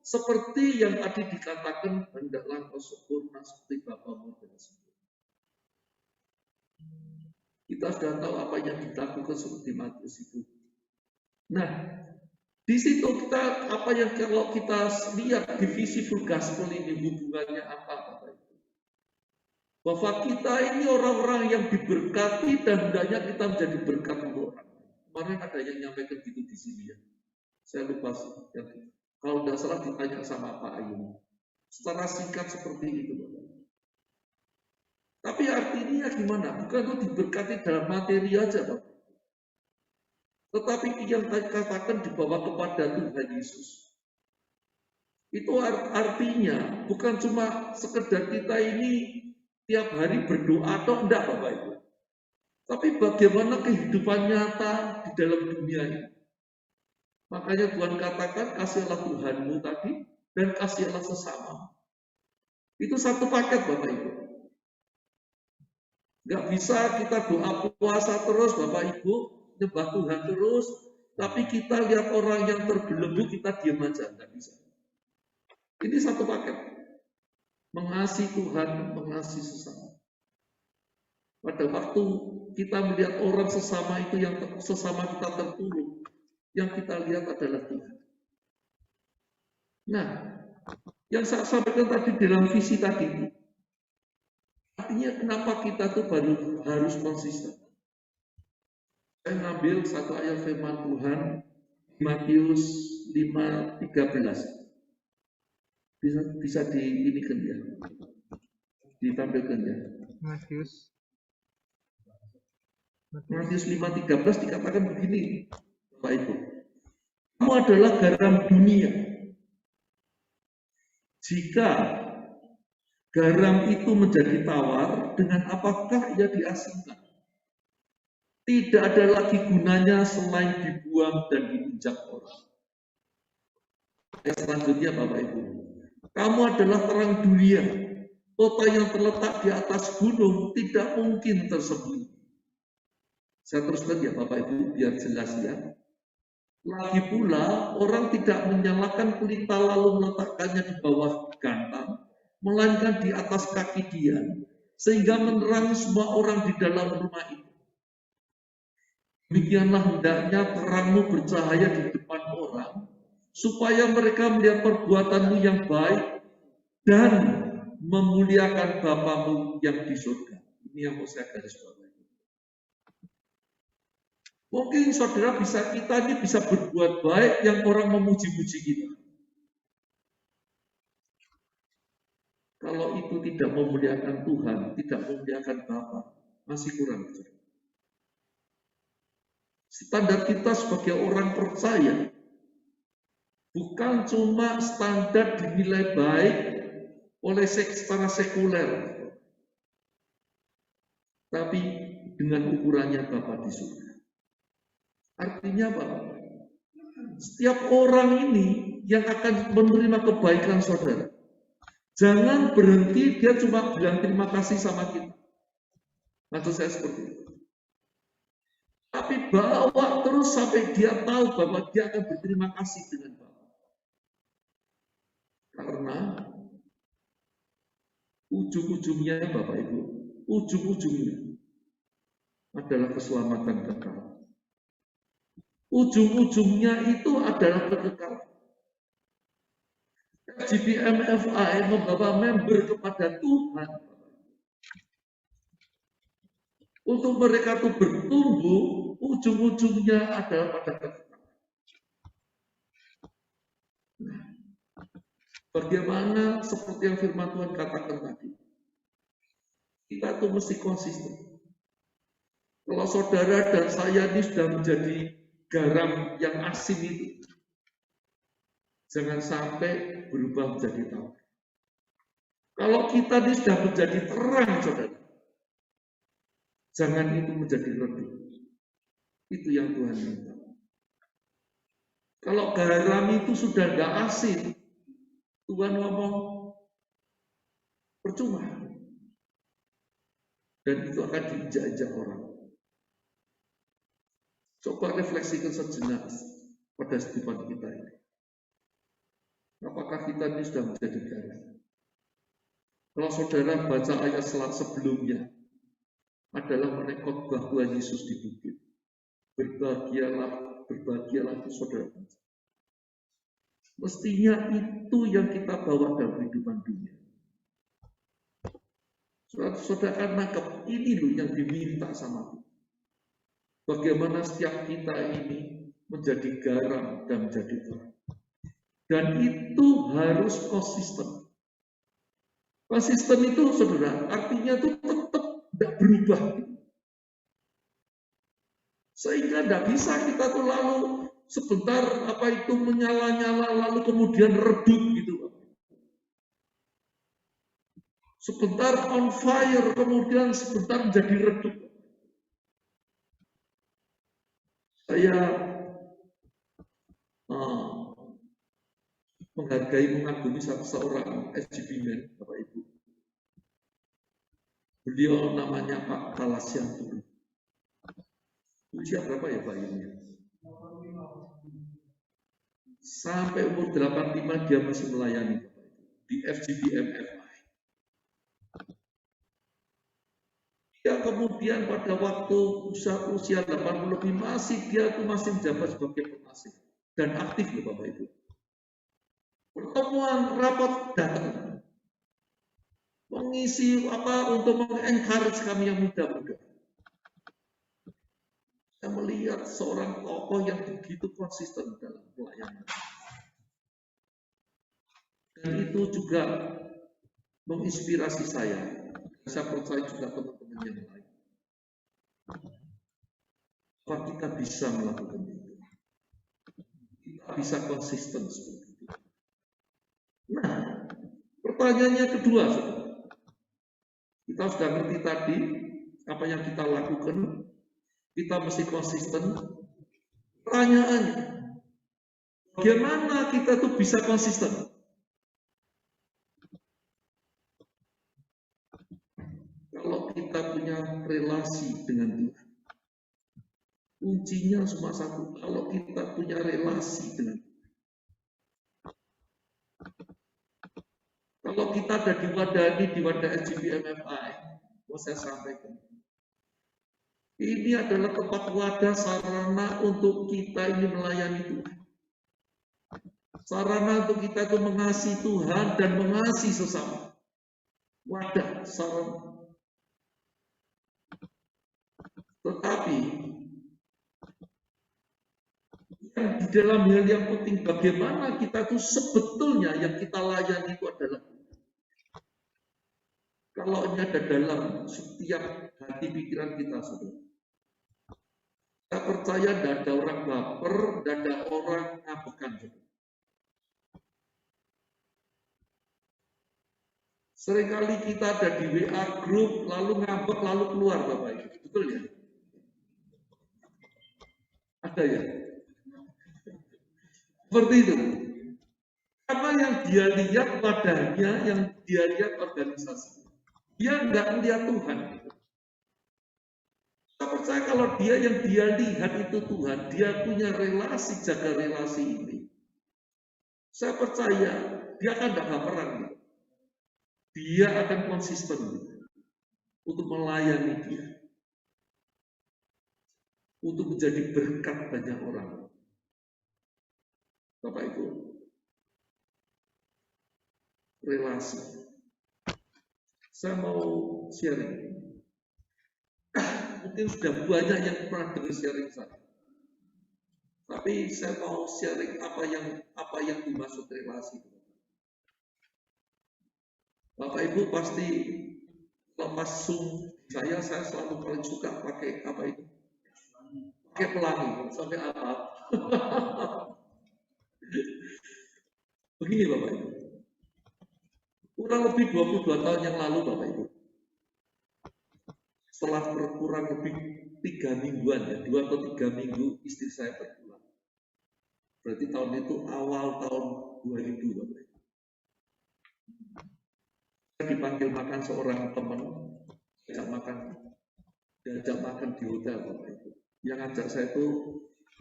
seperti yang tadi dikatakan, hendaklah kau sempurna seperti Bapamu dan sempurna. Kita sudah tahu apa yang dilakukan seperti Matius itu. Nah, di situ kita apa yang kalau kita lihat divisi full gospel ini hubungannya apa, Bapak Ibu? Bahwa kita ini orang-orang yang diberkati dan hendaknya kita menjadi berkat untuk orang. Kemarin ada yang nyampaikan gitu di sini ya. Saya lupa ya. Kalau tidak salah ditanya sama Pak Ayu. Secara singkat seperti itu, Bapak. Tapi artinya gimana? Bukan itu diberkati dalam materi aja, Bapak. Tetapi yang katakan dibawa kepada Tuhan Yesus. Itu artinya bukan cuma sekedar kita ini tiap hari berdoa atau enggak, Bapak Ibu. Tapi bagaimana kehidupan nyata di dalam dunia ini. Makanya Tuhan katakan, kasihilah Tuhanmu tadi, dan kasihilah sesama. Itu satu paket, Bapak Ibu. Enggak bisa kita doa puasa terus, Bapak Ibu, nyembah Tuhan terus, tapi kita lihat orang yang terbelenggu, kita diam aja, enggak bisa. Ini satu paket. Mengasihi Tuhan, mengasihi sesama. Pada waktu kita melihat orang sesama itu yang sesama kita terpuruk, yang kita lihat adalah Tuhan. Nah, yang saya sampaikan tadi dalam visi tadi itu, artinya kenapa kita tuh baru harus konsisten. Saya ngambil satu ayat firman Tuhan, Matius 5:13. Bisa diinikan ya, ditampilkan ya. Matius 5:13 dikatakan begini, Bapak Ibu. Kamu adalah garam dunia. Jika garam itu menjadi tawar, dengan apakah ia diasinkan? Tidak ada lagi gunanya selain dibuang dan diinjak orang. Selanjutnya Bapak Ibu. Kamu adalah terang dunia. Kota yang terletak di atas gunung tidak mungkin tersembunyi. Saya teruskan ya Bapak Ibu, biar jelas ya. Lagi pula, orang tidak menyalakan pelita lalu meletakkannya di bawah gantang, melainkan di atas kaki dia, sehingga menerangi semua orang di dalam rumah itu. Demikianlah hendaknya terangmu bercahaya di depan orang, supaya mereka melihat perbuatanmu yang baik dan memuliakan Bapamu yang di surga. Ini yang mau saya garis bawahi. Mungkin saudara kita ini bisa berbuat baik yang orang memuji-muji kita. Kalau itu tidak memuliakan Tuhan, tidak memuliakan Bapa, masih kurang. Standar kita sebagai orang percaya bukan cuma standar dinilai baik oleh secara sekuler, tapi dengan ukurannya Bapa di surga. Artinya apa? Setiap orang ini yang akan menerima kebaikan saudara, jangan berhenti dia cuma bilang terima kasih sama kita. Maksud saya seperti itu. Tapi bawa terus sampai dia tahu bahwa dia akan berterima kasih dengan Bapa. Karena ujung-ujungnya Bapak Ibu, ujung-ujungnya adalah keselamatan kekal. Ujung-ujungnya itu adalah kekekalan. FGBMFI membawa member kepada Tuhan. Untuk mereka itu bertumbuh, ujung-ujungnya adalah pada kekekalan. Nah, bagaimana seperti yang firman Tuhan katakan tadi, kita tuh mesti konsisten. Kalau saudara dan saya ini sudah menjadi garam yang asin itu, jangan sampai berubah menjadi tawar. Kalau kita ini sudah menjadi terang, saudara, jangan itu menjadi redup. Itu yang Tuhan minta. Kalau garam itu sudah nggak asin, Tuhan ngomong percuma. Dan itu akan diinjak-injak orang. Coba refleksikan sejenak pada kehidupan kita ini. Apakah kita ini sudah menjadi garam? Kalau saudara baca ayat sebelumnya, adalah merekod bahwa Yesus di bukit. Berbahagialah saudara. Mestinya itu yang kita bawa dalam kehidupan dunia. Saudara akan nangkep, ini loh yang diminta sama Tuhan. Bagaimana setiap kita ini menjadi garam dan menjadi terang. Dan itu harus konsisten. Konsisten itu, saudara, artinya itu tetap tidak berubah. Sehingga tidak bisa kita tuh lalu sebentar menyala-nyala lalu kemudian redup gitu. Sebentar on fire kemudian sebentar menjadi redup. Saya menghargai, mengagumi seorang SGB-man, Bapak Ibu. Beliau namanya Pak Kalasyantur. Usia berapa ya Pak ini? Sampai umur 85 dia masih melayani Bapak Ibu di FGBMFI. Dia kemudian pada waktu usia 80 lebih masih menjabat sebagai penasihat dan aktif loh Bapak Ibu. Pertemuan rapat datang mengisi untuk mengencourage kami yang muda-muda. Saya melihat seorang tokoh yang begitu konsisten dalam pelayanan. Dan itu juga menginspirasi saya. Saya percaya juga teman-teman yang lain. Bahwa kita bisa melakukan itu. Kita bisa konsisten seperti itu. Nah, pertanyaannya kedua, saudara. Kita sudah ngerti tadi apa yang kita lakukan. Kita mesti konsisten. Pertanyaannya, bagaimana kita tuh bisa konsisten? Kalau kita punya relasi dengan Tuhan, kuncinya cuma satu. Kalau kita punya relasi dengan Tuhan, kalau kita ada di wadah SGBMFI, mau saya sampaikan, ini adalah tempat wadah sarana untuk kita ini melayani Tuhan. Sarana untuk kita itu mengasihi Tuhan dan mengasihi sesama. Wadah sarana. Tetapi di dalam hal yang penting bagaimana kita itu sebetulnya yang kita layani itu adalah kalau ini ada dalam setiap hati pikiran kita, saudara. Saya percaya tidak ada orang baper, tidak ada orang ngabekan. Seringkali kita ada di WA group, lalu ngambek, lalu keluar, Bapak Ibu. Betul ya? Ada ya? Seperti itu. Karena yang dia lihat wadahnya, yang dia lihat organisasi. Dia nggak melihat Tuhan. Saya percaya kalau dia yang dia lihat itu Tuhan, dia punya relasi, jaga relasi ini. Saya percaya dia akan tidak baperan. Dia akan konsisten untuk melayani dia. Untuk menjadi berkat banyak orang. Bapak Ibu, relasi. Saya mau sharing. Mungkin sudah banyak yang pernah dengar sharing saya. Tapi saya mau sharing apa yang dimaksud relasi. Bapak Ibu pasti lepas Zoom saya selalu paling suka pakai apa itu? Pakai pelangi sampai apa? Begini Bapak Ibu. Kurang lebih 22 tahun yang lalu Bapak Ibu. Setelah kurang lebih 3 mingguan ya, 2 atau 3 minggu istri saya berpulang. Berarti tahun itu awal tahun 2000 Bapak Ibu. Saya dipanggil makan seorang teman, diajak makan di hotel Bapak Ibu. Yang ngajak saya itu,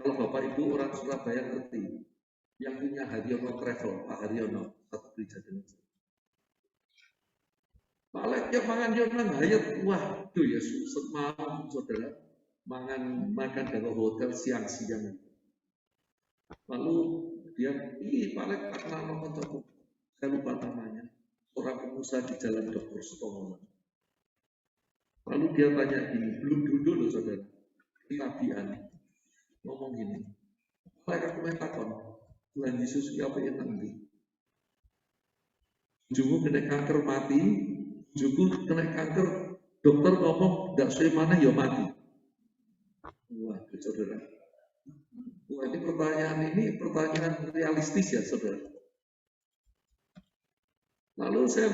kalau Bapak Ibu orang Surabaya ngerti, yang punya Haryono Travel, Pak Haryono, satu gereja dengan saya. Pak Alek, yang mangan Yonan Hayat, wah, itu ya, semalam saudara, makan dari hotel siang-siang. Lalu dia, Pak Alek, tak kenal nonton coba, saya lupa namanya, orang pengusaha di Jalan Dr. Sutomo. Lalu dia tanya gini, belum duduk loh saudara, Nabian ngomong gini, Alek aku main takon, Tuhan Yesus apa yang nanti? Jumu kena kanker mati, Jumu kena kanker, dokter ngomong tidak sesuai mana ya mati. Wah, saudara. Wah, ini pertanyaan realistis ya, saudara. Lalu saya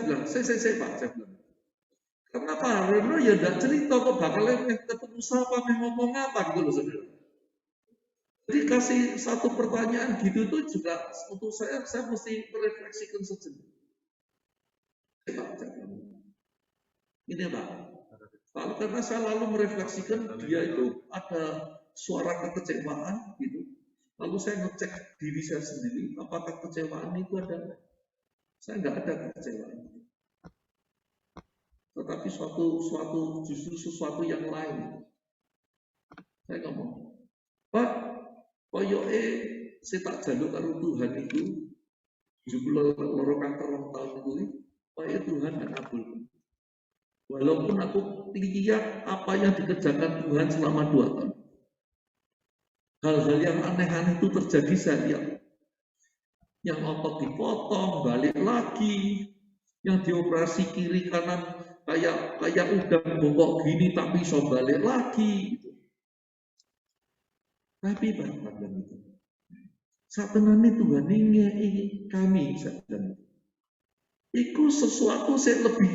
bilang, saya Pak, saya bilang, kenapa? Karena ya tidak cerita kok bakal ketemu siapa, ngomong apa gitu loh, saudara. Jadi kasih satu pertanyaan gitu tuh juga untuk saya mesti merefleksikan sejenak. Ini Pak. Lalu karena saya lalu merefleksikan dia itu ada suara kekecewaan gitu. Lalu saya ngecek diri saya sendiri, apakah kekecewaan itu ada? Saya nggak ada kekecewaan. Tetapi justru sesuatu yang lain. Saya ngomong, Pak, koyoke saya tak jaluk karo Tuhan itu, jumlah loro kanker rong tahun itu, Pak Tuhan dan abul. Walaupun aku lihat apa yang dikerjakan Tuhan selama 2 tahun. Hal-hal yang aneh-aneh itu terjadi saya lihat. Yang otot dipotong, balik lagi, yang dioperasi kiri kanan kayak udang bongkok gini tapi bisa balik lagi. Tapi Bapak bilang itu, saat ini Tuhan ingin kami, saya bilang itu sesuatu saya lebih,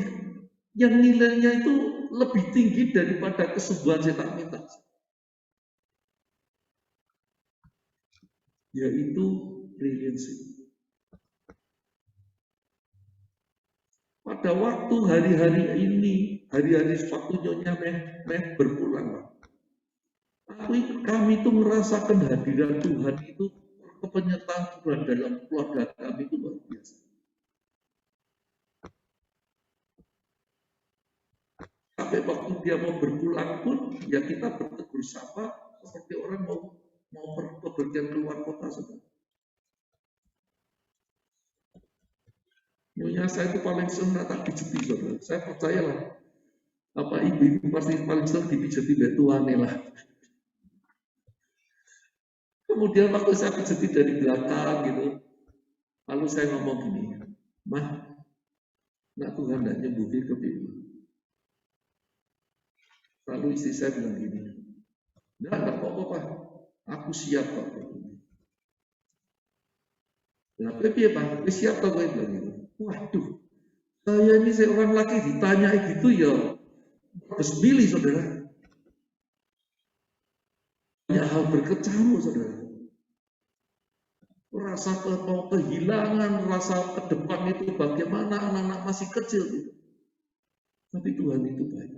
yang nilainya itu lebih tinggi daripada kesembuhan saya tak minta. Yaitu relationship. Pada waktu hari-hari ini, hari-hari waktu nyonya berpulang, Pak. Kami itu merasakan hadiran Tuhan itu, penyertaan Tuhan dalam keluarga kami itu luar biasa. Sampai waktu dia mau berpulang pun, ya kita bertegur sapa seperti orang mau bepergian keluar kota saudara. Nyonya saya itu paling senang tak pijeti saudara. Saya percayalah, apa ibu pasti paling senang dipijeti betuane lah. Kemudian waktu saya pijeti dari belakang gitu, lalu saya ngomong gini, Mah, Nah Tuhan tidak nyembuhin kepingin. Lalu istri saya bilang gini, enggak apa-apa Pak, aku siap Pak. Nah, piye Pak, siap Pak, gue bilang gitu. Waduh, saya ini seorang laki ditanya gitu ya, harus pilih saudara. Banyak hal berkecamuk saudara. Rasa kehilangan, rasa ke depan itu bagaimana anak-anak masih kecil gitu. Tapi Tuhan itu baik.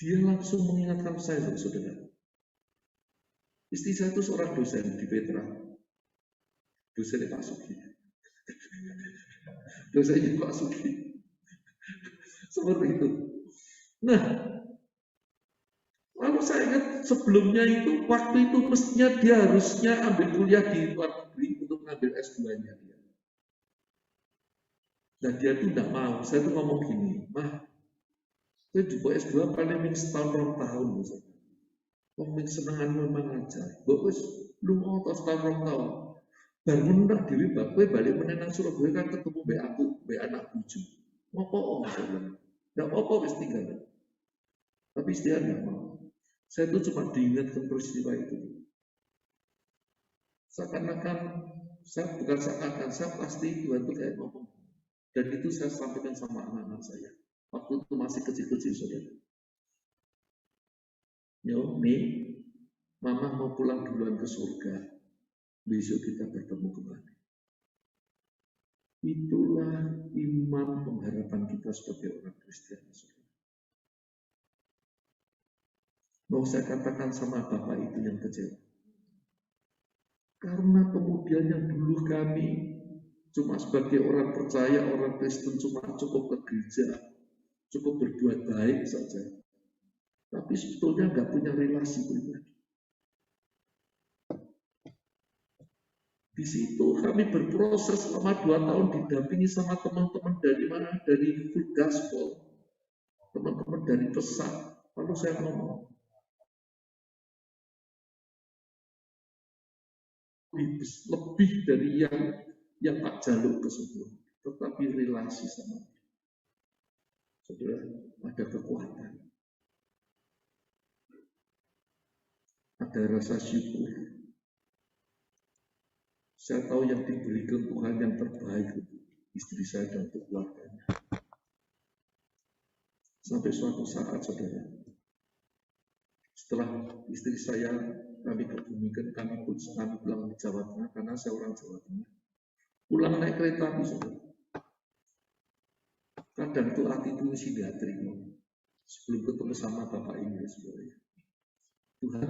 Dia langsung mengingatkan saya, saudara. Istri saya itu seorang dosen di Petra. Dosennya Pak Sugi. Dosennya Pak Sugi. Seperti itu. Nah, lalu saya ingat sebelumnya itu, waktu itu mestinya dia harusnya ambil kuliah di luar negeri untuk ngambil S2-nya. Dan dia itu tidak mau. Saya tuh ngomong gini, Mah, saya juga S2 paling setahun 2 tahun. Ngomong senengan memang aja. Bapak lu mau setahun 2 tahun. Bangun tak diri bapak balik menenang Surabaya kan ketemu be aku, be anak buju. Ngopo saya bilang. Tidak apa-apa wis tinggal. Tapi istilah nggak mau. Saya tuh cuma diingatkan peristiwa itu. Seakan-akan, saya bukan seakan-akan, saya pasti Tuhan itu kayak ngomong. Dan itu saya sampaikan sama anak-anak saya. Waktu itu masih kecil-kecil saudara. Yo, Mi, Mama mau pulang duluan ke surga. Besok kita bertemu kembali. Itulah iman pengharapan kita sebagai orang Kristen. Mau saya katakan sama Bapak itu yang kecil. Karena kemudian yang dulu kami cuma sebagai orang percaya, orang Kristen cuma cukup ke gereja, cukup berbuat baik saja. Tapi sebetulnya nggak punya relasi pribadi. Di situ kami berproses selama 2 tahun didampingi sama teman-teman dari mana? Dari Full Gospel, teman-teman dari Pesat. Lalu saya ngomong, lebih dari yang tak jaluk ke sebuah, tetapi relasi sama dia. Saudara, ada kekuatan, ada rasa syukur. Saya tahu yang diberikan Tuhan yang terbaik untuk istri saya dan untuk keluarganya. Sampai suatu saat, saudara, setelah istri saya kami kebumikan, kami pulang di Jawa Tengah karena saya orang Jawa Tengah. Pulang naik kereta api, saudara. Kadang itu hati itu mesti dia terima. Sebelum ketemu sama Bapak ini, saudara. Tuhan,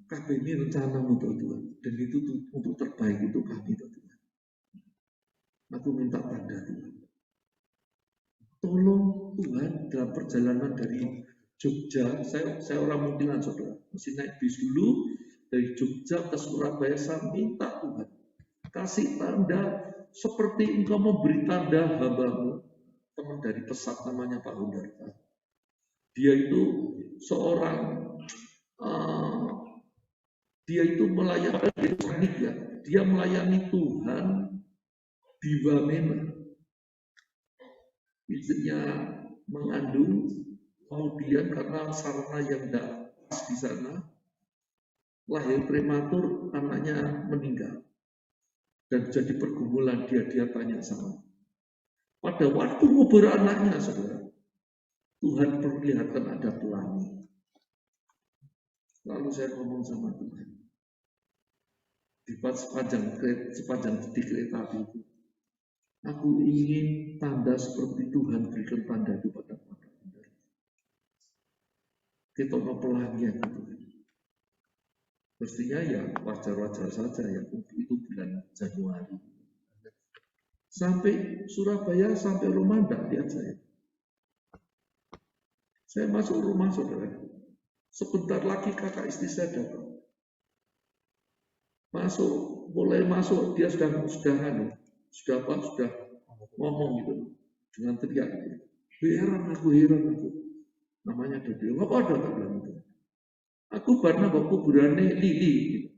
kami ini rencana untuk Tuhan, dan itu untuk terbaik itu kami Tuhan. Aku minta tanda Tuhan. Tolong Tuhan dalam perjalanan dari Jogja, saya orang Muntilan saudara, mesti naik bis dulu dari Jogja ke Surabaya. Saya minta Tuhan kasih tanda seperti Engkau memberi tanda hambamu. Teman dari Pesat namanya Pak Hundarta. Dia itu seorang dia itu melayani ya. Dia melayani Tuhan di Wamena. Istrinya mengandung, kemudian karena sarana yang tidak pas di sana, lahir prematur, anaknya meninggal. Dan jadi pergumulan dia tanya sama. Pada waktu ngubur anaknya, saudara, Tuhan perlihatkan ada pelangi. Lalu saya ngomong sama Tuhan. Di sepanjang di kereta api itu, aku ingin tanda seperti Tuhan berikan tanda itu pada mata. Kita mau pelangi gitu. Mestinya ya wajar-wajar saja ya, itu bulan Januari. Sampai Surabaya, sampai rumah tidak lihat saya. Saya masuk rumah saudara. Sebentar lagi kakak istri saya datang. Mulai masuk, dia sudah ngomong gitu, dengan teriak gitu. Heran aku. Namanya Dede. Apa ada tak bilang itu? Aku pernah bawa kuburannya Lili. Gitu.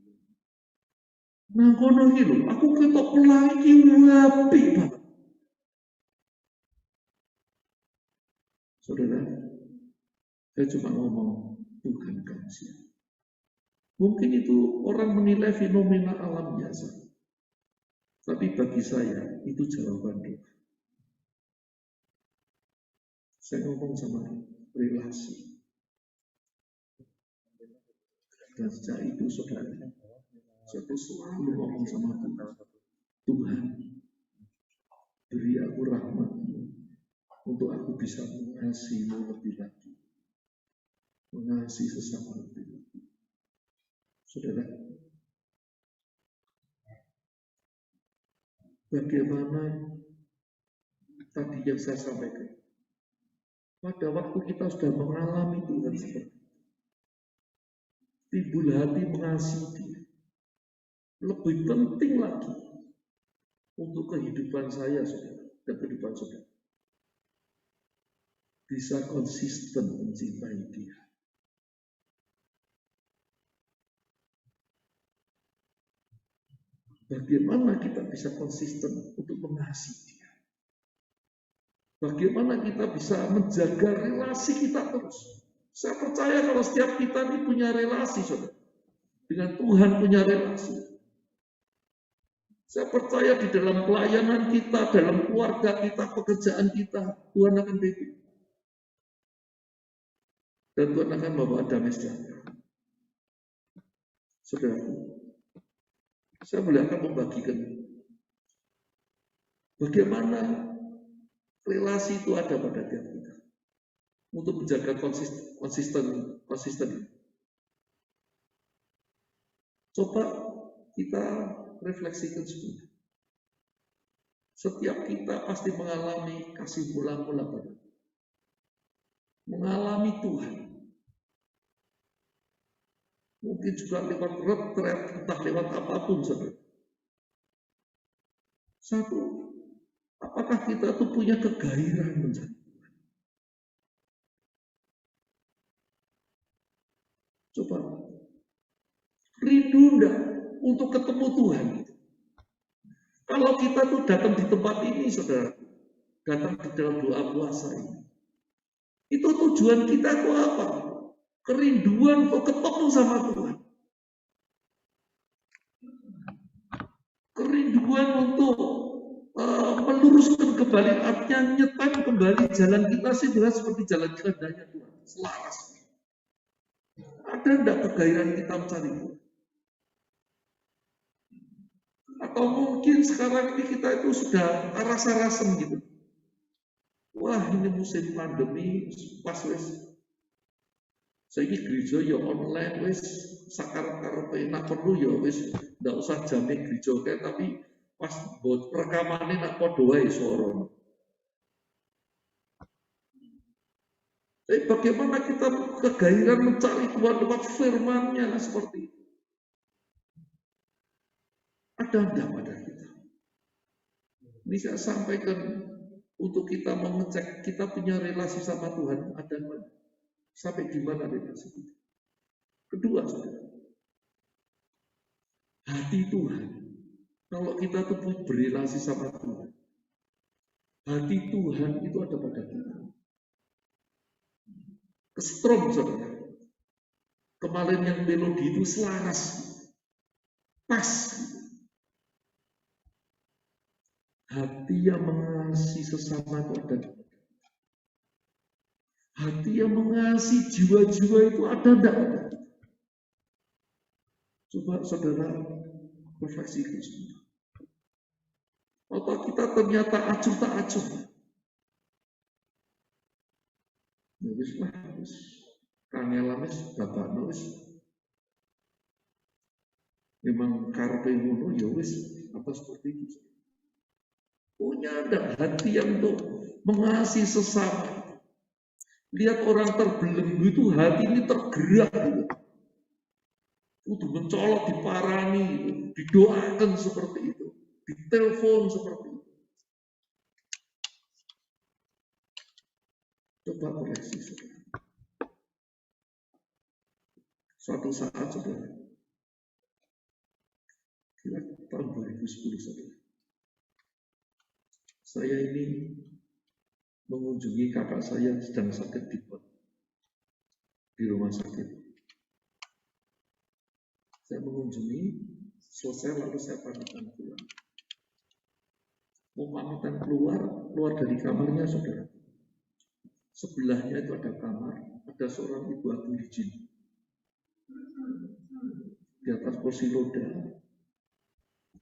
Nah kono gitu, aku ketok pelangi rapi banget. Saudara, saya cuma ngomong Tuhan kasih. Mungkin itu orang menilai fenomena alam biasa. Tapi bagi saya, itu jawaban doa. Saya ngomong sama relasi. Dan sejak itu, saudara, saya selalu ngomong sama Tuhan. Tuhan, beri aku rahmat-Mu untuk aku bisa mengasihi-Mu lebih lagi. Mengasihi sesama lebih lagi. Saudara, bagaimana tadi yang saya sampaikan? Pada waktu kita sudah mengalami Tuhan seperti itu, timbul hati mengasihi Dia. Lebih penting lagi untuk kehidupan saya, saudara, dan kehidupan saudara. Bisa konsisten mencintai Dia. Bagaimana kita bisa konsisten untuk mengasihi Dia? Bagaimana kita bisa menjaga relasi kita terus? Saya percaya kalau setiap kita ini punya relasi, saudara. Dengan Tuhan punya relasi. Saya percaya di dalam pelayanan kita, dalam keluarga kita, pekerjaan kita, Tuhan akan pimpin. Dan Tuhan akan membawa damai sejahtera. Saudaraku, saya boleh akan membagikan bagaimana relasi itu ada pada tiap kita untuk menjaga konsisten. Coba kita refleksikan semua. Setiap kita pasti mengalami kasih mula-mula pada Tuhan. Mengalami Tuhan. Mungkin juga lewat retret, entah lewat apapun, saudara. Satu, apakah kita tuh punya kegairahan mencari Tuhan? Coba, rindu enggak untuk ketemu Tuhan? Kalau kita tuh datang di tempat ini, saudara, datang di dalam doa puasa ini, itu tujuan kita itu apa? Kerinduan untuk ketemu sama Tuhan. Kerinduan untuk meluruskan kembali, artinya nyetan kembali jalan kita sebenarnya seperti jalan kehendaknya Tuhan. Selaras. Ada enggak kegairahan kita mencari Tuhan? Atau mungkin sekarang ini kita itu sudah rasa-rasem gitu. Wah, ini musim pandemi, pas wes. Saiki gereja ya online wis sakar-karepe nak perlu ya wis ndak usah jame gereja kae tapi pas buat rekamane nak padha wae swara. Tapi bagaimana kita kegairahan mencari Tuhan lewat firman-Nya seperti itu? Ada enggak pada kita? Ini saya sampaikan untuk kita mengecek kita punya relasi sama Tuhan ada enggak? Sampai di mana relasi kita? Kedua, saudara, hati Tuhan. Kalau kita tuh berrelasi sama Tuhan, hati Tuhan itu ada pada kita. Kesetrum, saudara. Kemarin yang melodi itu selaras, pas. Hati yang mengasihi sesama itu ada. Hati yang mengasihi jiwa-jiwa itu ada enggak? Coba saudara refleksikan semua. Atau kita ternyata acuh tak acuh. Ya wis lah, wis kangelan wis babakno wis. Memang karepe ngono ya wis apa seperti itu. Punya enggak hati yang untuk mengasihi sesama? Lihat orang terbelenggu itu hati ini tergerak gitu. Udah mencolok diparani, didoakan seperti itu, ditelepon seperti itu. Coba koreksi, saudara. Suatu saat, saudara, kira tahun 2010, saudara, saya ini mengunjungi kakak saya yang sedang sakit di rumah sakit. Saya mengunjungi, selesai lalu saya pamitan pulang. Mau pamitan keluar dari kamarnya, saudara. Sebelahnya itu ada kamar, ada seorang ibu aborigin. Di atas kursi roda,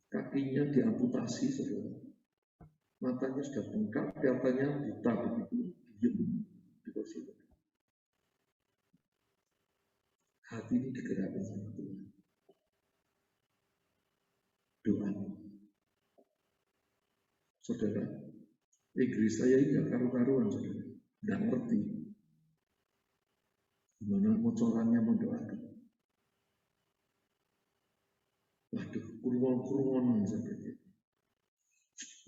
kakinya diamputasi, saudara. Matanya sudah bengkak, kelihatannya buta begitu, diem di kursi roda. Hati ini digerakkan sama Tuhan. Doa. Saudara, Inggris saya ini gak karu-karuan, saudara. Nggak ngerti gimana mocorannya mendoakan. Waduh, kurwon-kurwon sampai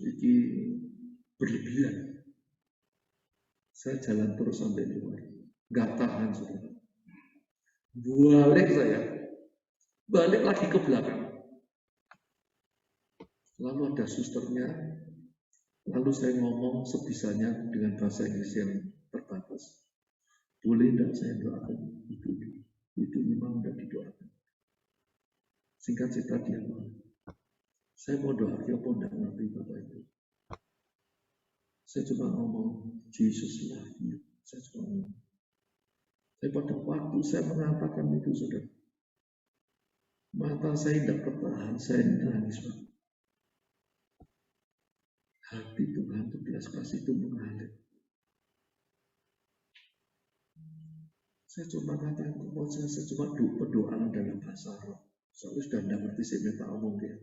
ini berlebihan. Saya jalan terus sampai luar, nggak tahan, saudara. Balik lagi ke belakang. Lalu ada susternya. Lalu saya ngomong sebisanya dengan bahasa Inggris yang terbatas. Boleh tidak saya doakan itu memang tidak didoakan. Singkat cerita dia mau. Saya mau doa, dia pun tidak ngerti Bapak Ibu. Saya cuma ngomong, Jesus love you. Saya cuma ngomong. Tapi pada waktu saya mengatakan itu, saudara, mata saya tidak ketahan, saya nangis, Pak. Hati Tuhan itu belas kasih itu mengalir. Saya cuma katakan, saya cuma berdoa dalam bahasa roh. Soalnya sudah tidak ngerti saya minta omong dia.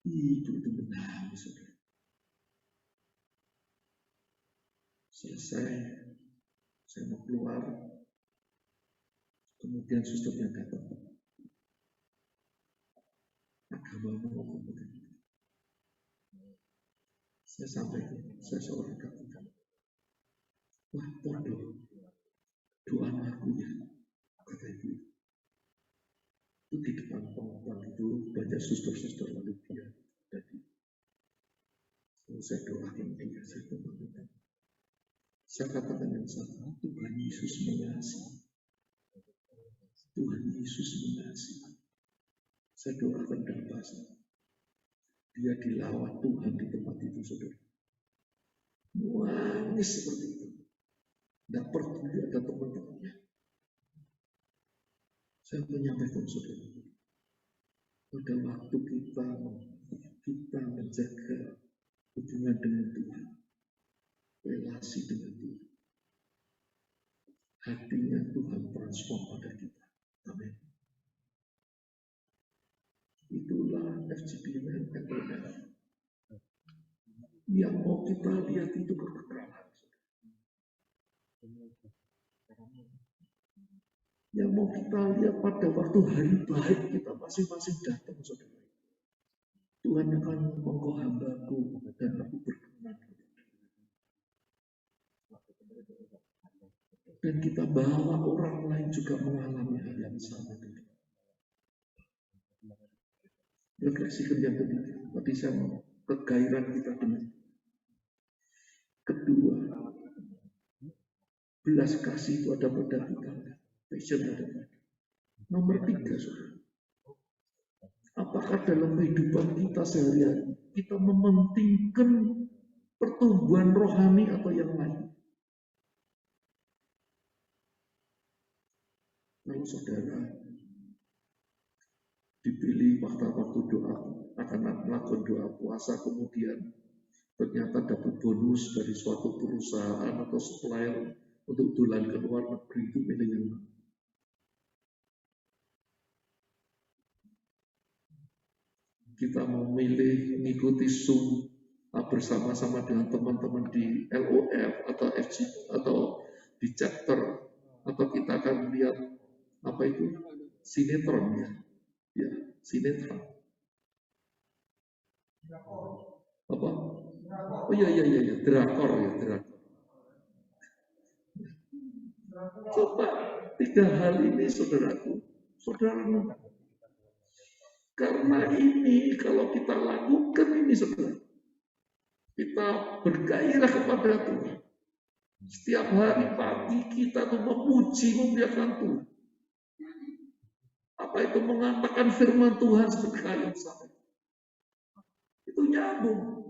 Itu menangis, saudara. Selesai, saya mau keluar. Kemudian susternya datang. Agamamu mau kemudian. Saya sampaikan, saya seorang Katolik. Wah, bodoh. Doa aku ya, kata ibu. Itu di depan pengobatan itu banyak suster-suster lalu dia. Jadi, saya doakan dia, saya doakan. Saya katakan yang sama, Tuhan Yesus mengasihi. Tuhan Yesus mengasihi. Saya doakan dalam bahasa. Dia dilawat Tuhan di tempat itu, saudara. Nangis seperti itu. Tidak peduli ada teman-temannya. Saya menyampaikan, saudara. Pada waktu kita menjaga hubungan dengan Tuhan, relasi dengan Tuhan, hatinya Tuhan transform pada kita. Amin. Itulah FGBN FLF. Yang mau kita lihat itu kebenaran. Yang mau kita lihat pada waktu hari baik kita masing-masing datang, saudara. Tuhan akan mengkau hambaku dan aku berkenan. Dan kita bawa orang lain juga mengalami hal yang sama. Refleksikan yang ketiga. Tadi saya mau kegairan kita dengan. Kedua, belas kasih itu ada pada kita. Passion ada pada. Nomor 3, saudara. Apakah dalam kehidupan kita sehari-hari kita mementingkan pertumbuhan rohani atau yang lain? Kalau saudara dipilih waktu doa, akan melakukan doa puasa, kemudian ternyata dapat bonus dari suatu perusahaan atau supplier untuk dolan ke luar negeri, itu milih yang mana? Kita mau milih mengikuti Zoom bersama-sama dengan teman-teman di LOF atau FG atau di chapter, atau kita akan lihat apa itu sinetron ya sinetron apa? Oh iya drakor. Coba 3 hal ini, saudaraku, karena ini kalau kita lakukan ini, saudara, Kita bergairah kepada Tuhan. Setiap hari pagi kita tuh memuji, memuliakan Tuhan. Apa itu mengatakan firman Tuhan seperti ayat saya. Itu nyambung.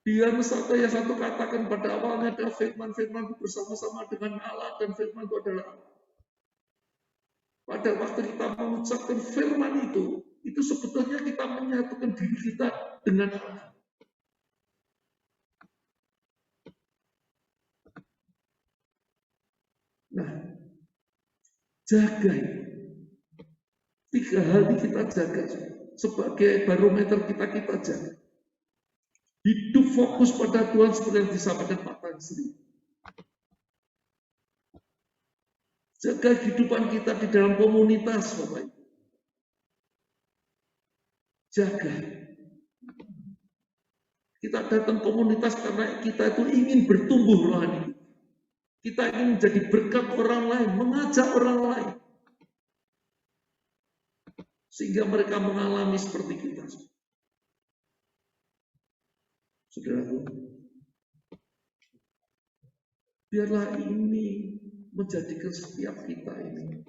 Biar saya satu katakan pada awalnya adalah firman-firman itu bersama-sama dengan Allah dan firman itu adalah Allah. Pada waktu kita mengucapkan firman itu sebetulnya kita menyatukan diri kita dengan Allah. Nah, jaga itu. 3 hal ini kita jaga sebagai barometer kita jaga. Hidup fokus pada Tuhan seperti yang disampaikan Pak Tan Sri. Jaga kehidupan kita di dalam komunitas, Bapak Ibu. Jaga. Kita datang komunitas karena kita itu ingin bertumbuh rohani. Kita ingin menjadi berkat orang lain, mengajak orang lain. Sehingga mereka mengalami seperti kita. Saudaraku, biarlah ini menjadikan setiap kita ini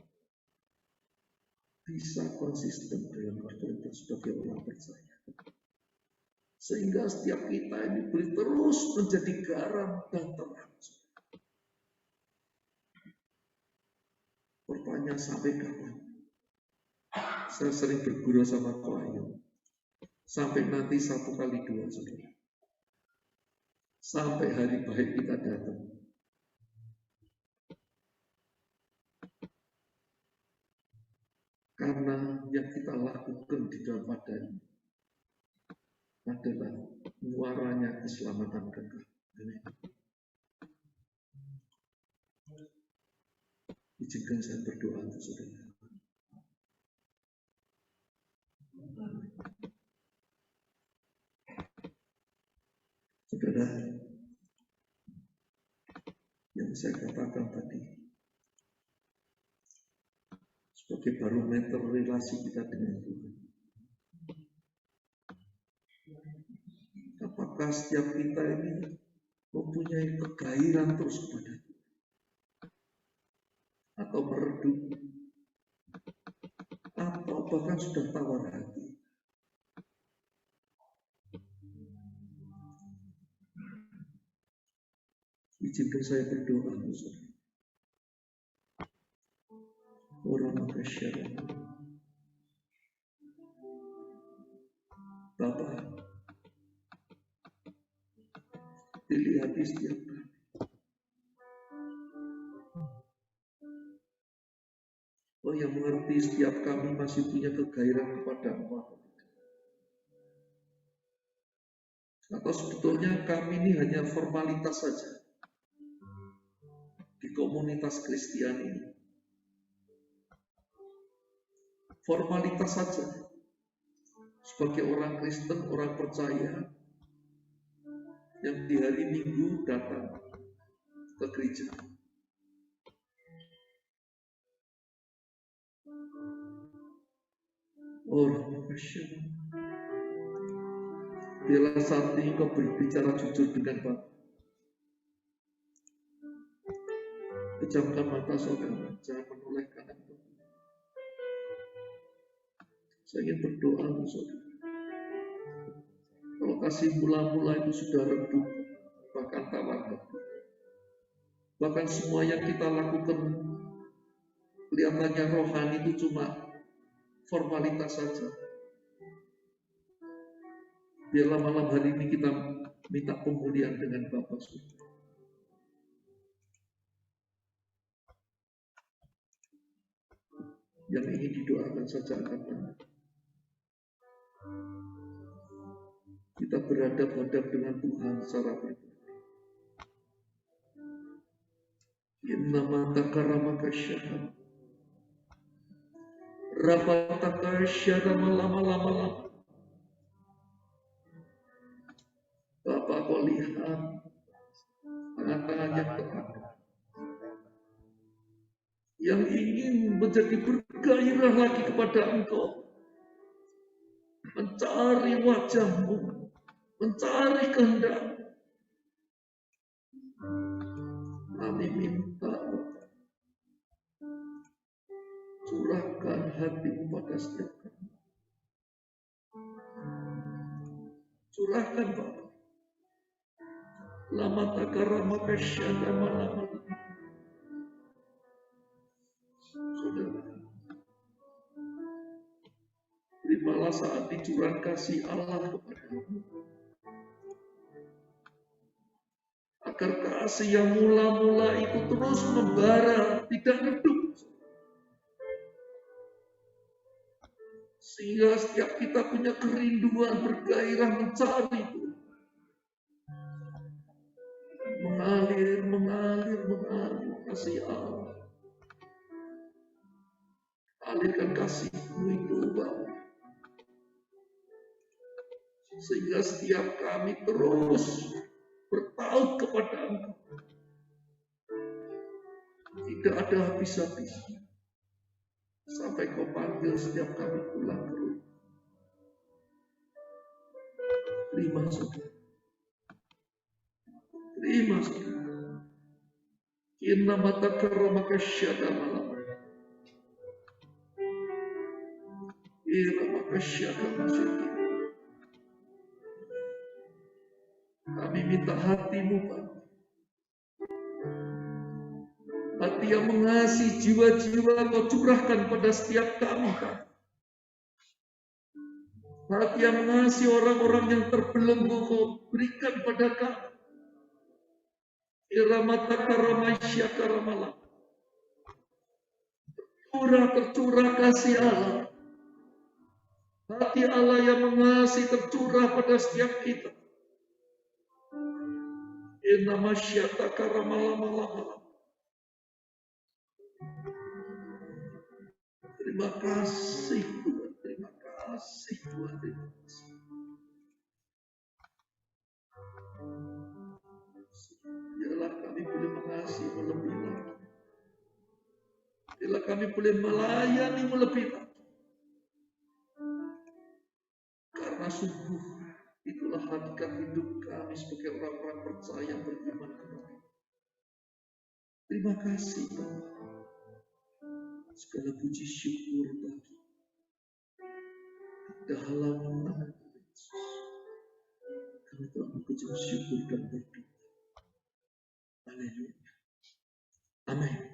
bisa konsisten dalam bertindak sebagai orang percaya. Sehingga setiap kita ini boleh terus menjadi garam dan terang. Pertanyaan sampai kapan? Saya sering bergurau sama klien. Sampai nanti 1 kali 2, saudara. Sampai hari baik kita datang. Karena yang kita lakukan di dalam badan adalah muaranya keselamatan kekal. Izinkan saya berdoa untuk saudara. Saudara, yang saya katakan tadi, sebagai barometer relasi kita dengan Tuhan. Apakah setiap kita ini mempunyai kegairan terus kepada Tuhan? Atau meredup? Atau bahkan sudah tawar hati? Izinkan saya berdoa untuk saudara. Orang masyarakat. Bapak, dilihat setiap kami. Oh, yang mengerti setiap kami masih punya kegairan kepada Allah. Atau sebetulnya kami ini hanya formalitas saja di komunitas Kristian ini. Formalitas saja. Sebagai orang Kristen, orang percaya yang di hari Minggu datang ke gereja. Orang masyarakat. Bila saat ini kau berbicara jujur dengan Bapak. Pejamkan mata saudara, jangan menoleh kanan. Saya ingin berdoa untuk saudara. Kalau kasih mula-mula itu sudah redup, bahkan tawar hati. Bahkan semua yang kita lakukan kelihatannya rohani itu cuma formalitas saja. Biarlah malam hari ini kita minta pemulihan dengan Bapa Surga. Yang ingin didoakan saja akan mana. Kita berhadap-hadap dengan Tuhan secara pribadi. Innama takaramaka syaham. Rafataka syaham lama-lama. Bapak kau lihat tangan-tangan yang terang. Yang ingin menjadi bergairah lagi kepada Engkau. Mencari wajah-Mu. mencari kehendak. Kami minta curahkan hati-Mu pada setiap kami. Curahkan Bapa. Lama takara maka syada malam. Saudara, terimalah saat dicurahkan kasih Allah kepadamu. Agar kasih yang mula-mula itu terus membara, tidak redup. Sehingga setiap kita punya kerinduan, bergairah mencari Tuhan. Mengalir kasih Allah. Alirkan kasih-Mu itu Bapa. Sehingga setiap kami terus bertaut kepada Engkau. Tidak ada habis-habisnya. Sampai Kau panggil setiap kami pulang ke rumah. Terima saudara. Terima saudara. Inna mata karamaka syada malam. Iramaka syada masyarakat. Kami minta hati-Mu, Pak. Hati yang mengasihi jiwa-jiwa Kau curahkan pada setiap kami, Pak. Hati yang mengasihi orang-orang yang terbelenggu Kau berikan pada kami. Iramata karamasya karamalam. Tercurah kasih Allah. Hati Allah yang mengasihi tercurah pada setiap kita. Inamasya takaramalam. Terima kasih Tuhan, terima kasih Tuhan, terima kasih. Biarlah kami boleh mengasihi-Mu lebih lagi. Biarlah kami boleh melayani-Mu lebih lagi. Karena sungguh itulah hakikat hidup kami sebagai orang-orang percaya beriman kepada-Mu. Terima kasih Tuhan. Segala puji syukur bagi dalam nama Yesus. Kami telah mengucap syukur dan berdoa. Haleluya. Amin.